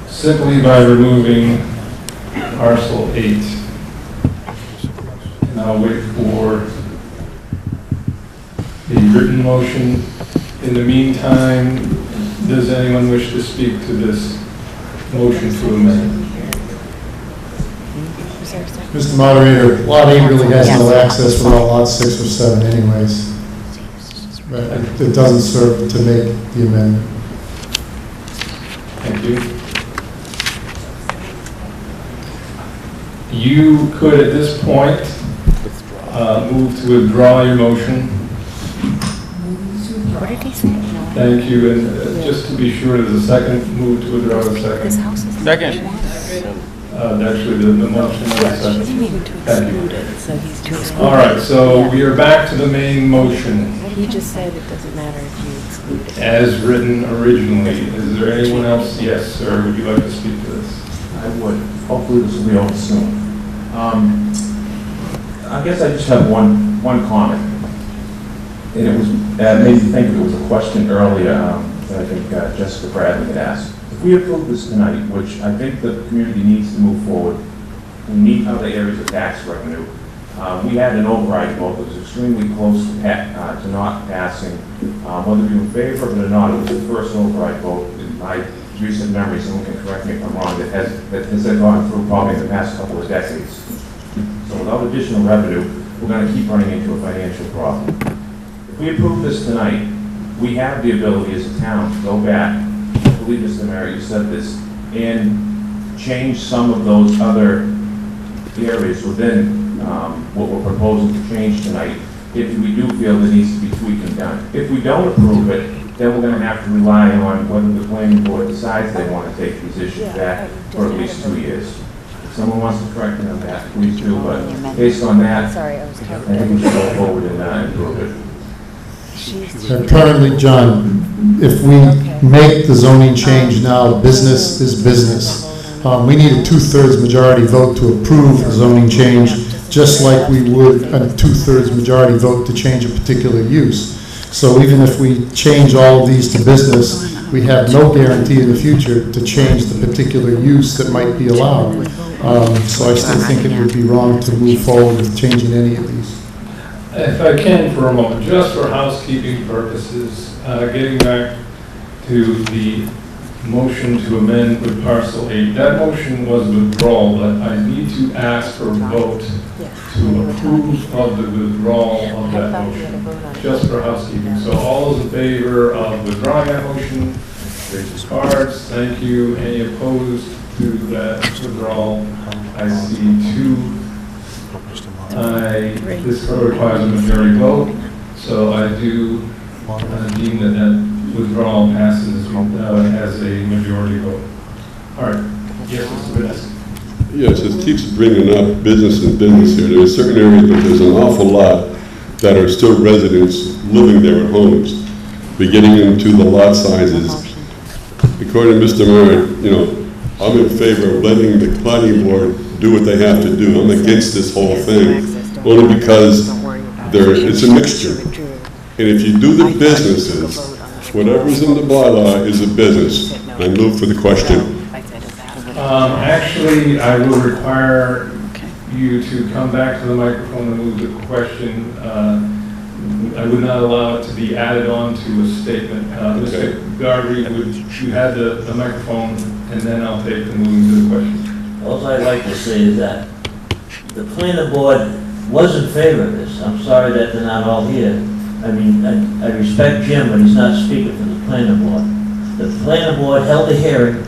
S3: simply by removing parcel 8. And I'll wait for the written motion. In the meantime, does anyone wish to speak to this motion to amend?
S13: Mr. Moderator, Lot 8 really has no access without Lot 6 or 7 anyways. But it doesn't serve to make the amendment.
S3: Thank you. You could at this point move to withdraw your motion.
S6: What did he say?
S3: Thank you, and just to be sure, there's a second, move to withdraw a second.
S6: This house is.
S7: Second.
S3: Actually, the motion is second. Thank you.
S20: So he's to
S3: All right, so we are back to the main motion
S20: He just said it doesn't matter if you exclude it.
S3: as written originally. Is there anyone else? Yes, sir, would you like to speak to this?
S2: I would. Hopefully this will be over soon. I guess I just have one comment. And it was, made me think it was a question earlier that I think Jessica Bradley had asked. If we approve this tonight, which I think the community needs to move forward, we need other areas of tax revenue. We had an override vote that was extremely close to not passing. Whether you're in favor of it or not, it was the first override vote in my recent memory, someone can correct me if I'm wrong, that has gone through probably in the past couple of decades. So without additional revenue, we're going to keep running into a financial problem. If we approve this tonight, we have the ability as a town to go back, I believe Mr. Mayor, you said this, and change some of those other areas within what we're proposing to change tonight, if we do feel there needs to be tweaking done. If we don't approve it, then we're going to have to rely on whether the planning board decides they want to take these issues back for at least 2 years. If someone wants to correct me on that, please do, but based on that, I think we should go forward and approve it.
S13: And currently, John, if we make the zoning change now, business is business. We need a 2/3 majority vote to approve the zoning change, just like we would a 2/3 majority vote to change a particular use. So even if we change all of these to business, we have no guarantee in the future to change the particular use that might be allowed. So I still think it would be wrong to move forward with changing any of these.
S3: If I can for a moment, just for housekeeping purposes, getting back to the motion to amend with parcel 8, that motion was withdrawal, but I need to ask for a vote to approve of the withdrawal of that motion, just for housekeeping. So all those in favor of withdrawing that motion, raise your cards. Thank you. Any opposed to that withdrawal? I see 2. This requires a majority vote, so I do deem that that withdrawal passes as a majority vote. All right. Yes, Mr. Vanessa.
S21: Yes, it keeps bringing up business and business here. There are certain areas, but there's an awful lot that are still residents living there in homes. We're getting into the lot sizes. According to Mr. Mayor, I'm in favor of letting the planning board do what they have to do. I'm against this whole thing, only because it's a mixture. And if you do the businesses, whatever's in the bylaw is a business. I move for the question.
S3: Actually, I will require you to come back to the microphone and move the question. I would not allow it to be added on to a statement. Mr. Garvey, would you have the microphone, and then I'll take the moving to the question.
S12: All I'd like to say is that the planning board was in favor of this. I'm sorry that they're not all here. I mean, I respect Jim, but he's not speaking for the planning board. The planning board held a hearing.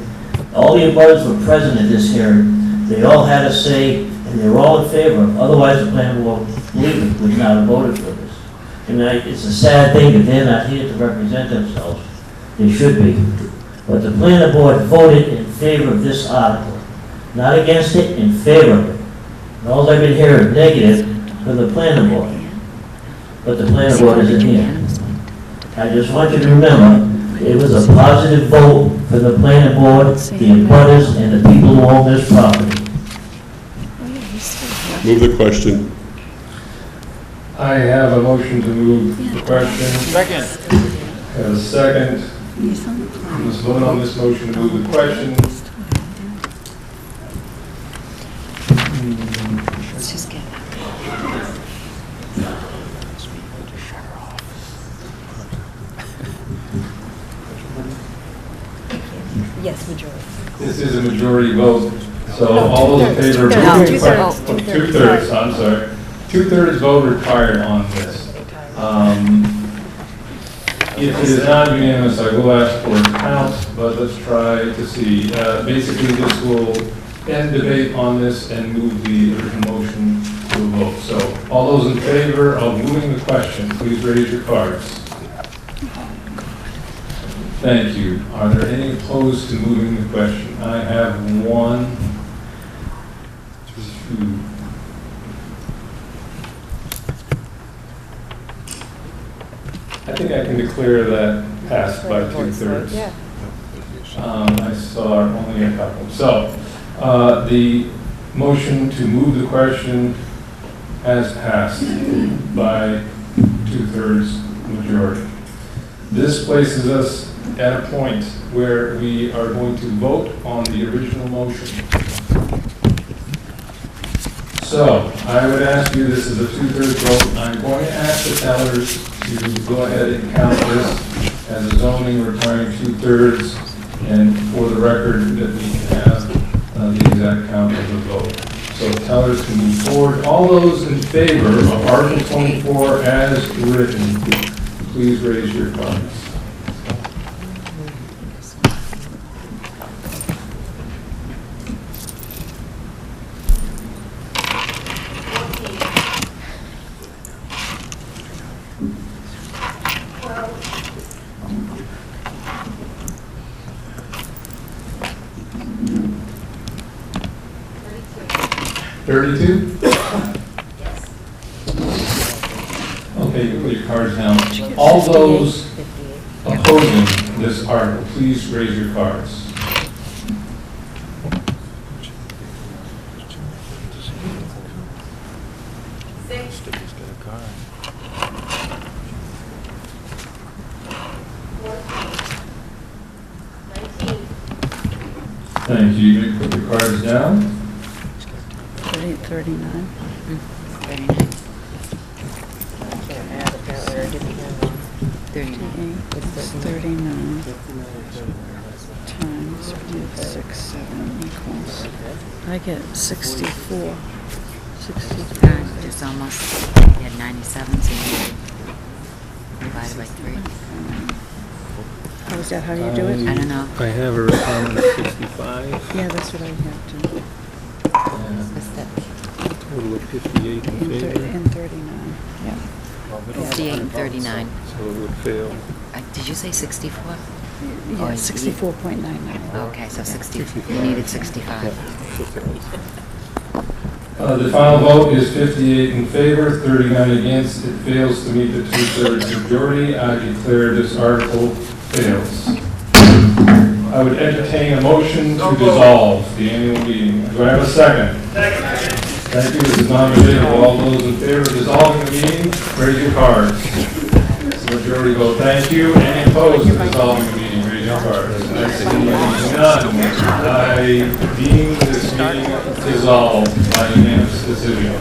S12: All the abutters were present at this hearing. They all had a say, and they were all in favor. Otherwise, the planning board would not have voted for this. And it's a sad thing that they're not here to represent themselves. They should be. But the planning board voted in favor of this article. Not against it, in favor of it. And all I've been hearing is negative from the planning board. But the planning board isn't here. I just want you to remember, it was a positive vote for the planning board, the abutters, and the people who own this property.
S21: Move the question.
S3: I have a motion to move the question.
S7: Second.
S3: Have a second. Let's vote on this motion to move the question.
S6: Let's just get Yes, majority.
S3: This is a majority vote, so all those in favor of
S6: No,
S3: moving the
S6: two-thirds.
S3: question. 2/3, I'm sorry. 2/3 vote required on this. If it is not unanimous, I will ask for a count, but let's try to see. Basically, this will end debate on this and move the original motion to a vote. So all those in favor of moving the question, please raise your cards. Thank you. Are there any opposed to moving the question? I have 1, I think I can declare that passed by 2/3.
S20: Yeah.
S3: I saw only a couple. So, the motion to move the question has passed by 2/3 majority. This places us at a point where we are going to vote on the original motion. So, I would ask you, this is a 2/3 vote, I'm going to ask the tellers to go ahead and count this as a zoning requiring 2/3, and for the record, that we can have the exact count of the vote. So tellers can move forward. All those in favor of Article 24 as written, please raise your cards. Okay, you can put your cards down. All those opposing this article, please raise your cards. Thank you. You may put your cards down.
S20: 39. 39 times 0.67 equals, I get 64. 64.
S6: It's almost, you had 97, so you divided by 3.
S20: Oh, is that how you do it?
S6: I don't know.
S8: I have a requirement of 65,
S20: Yeah, that's what I have to.
S6: What's that?
S8: total of 58 in favor,
S20: And 39, yeah.
S6: 58 and 39.
S8: so it would fail.
S6: Did you say 64?
S20: Yeah, 64.99.
S6: Okay, so 60, you needed 65.
S3: The final vote is 58 in favor, 39 against. It fails to meet the 2/3 majority. I declare this article fails. I would entertain a motion to dissolve the annual meeting. Do I have a second? Second. Thank you. This is non-debatable. All those in favor of dissolving the meeting, raise your cards. Majority vote. Thank you. Any opposed to dissolving the meeting, raise your cards. I see none. I deem this meeting dissolved by unanimous decision.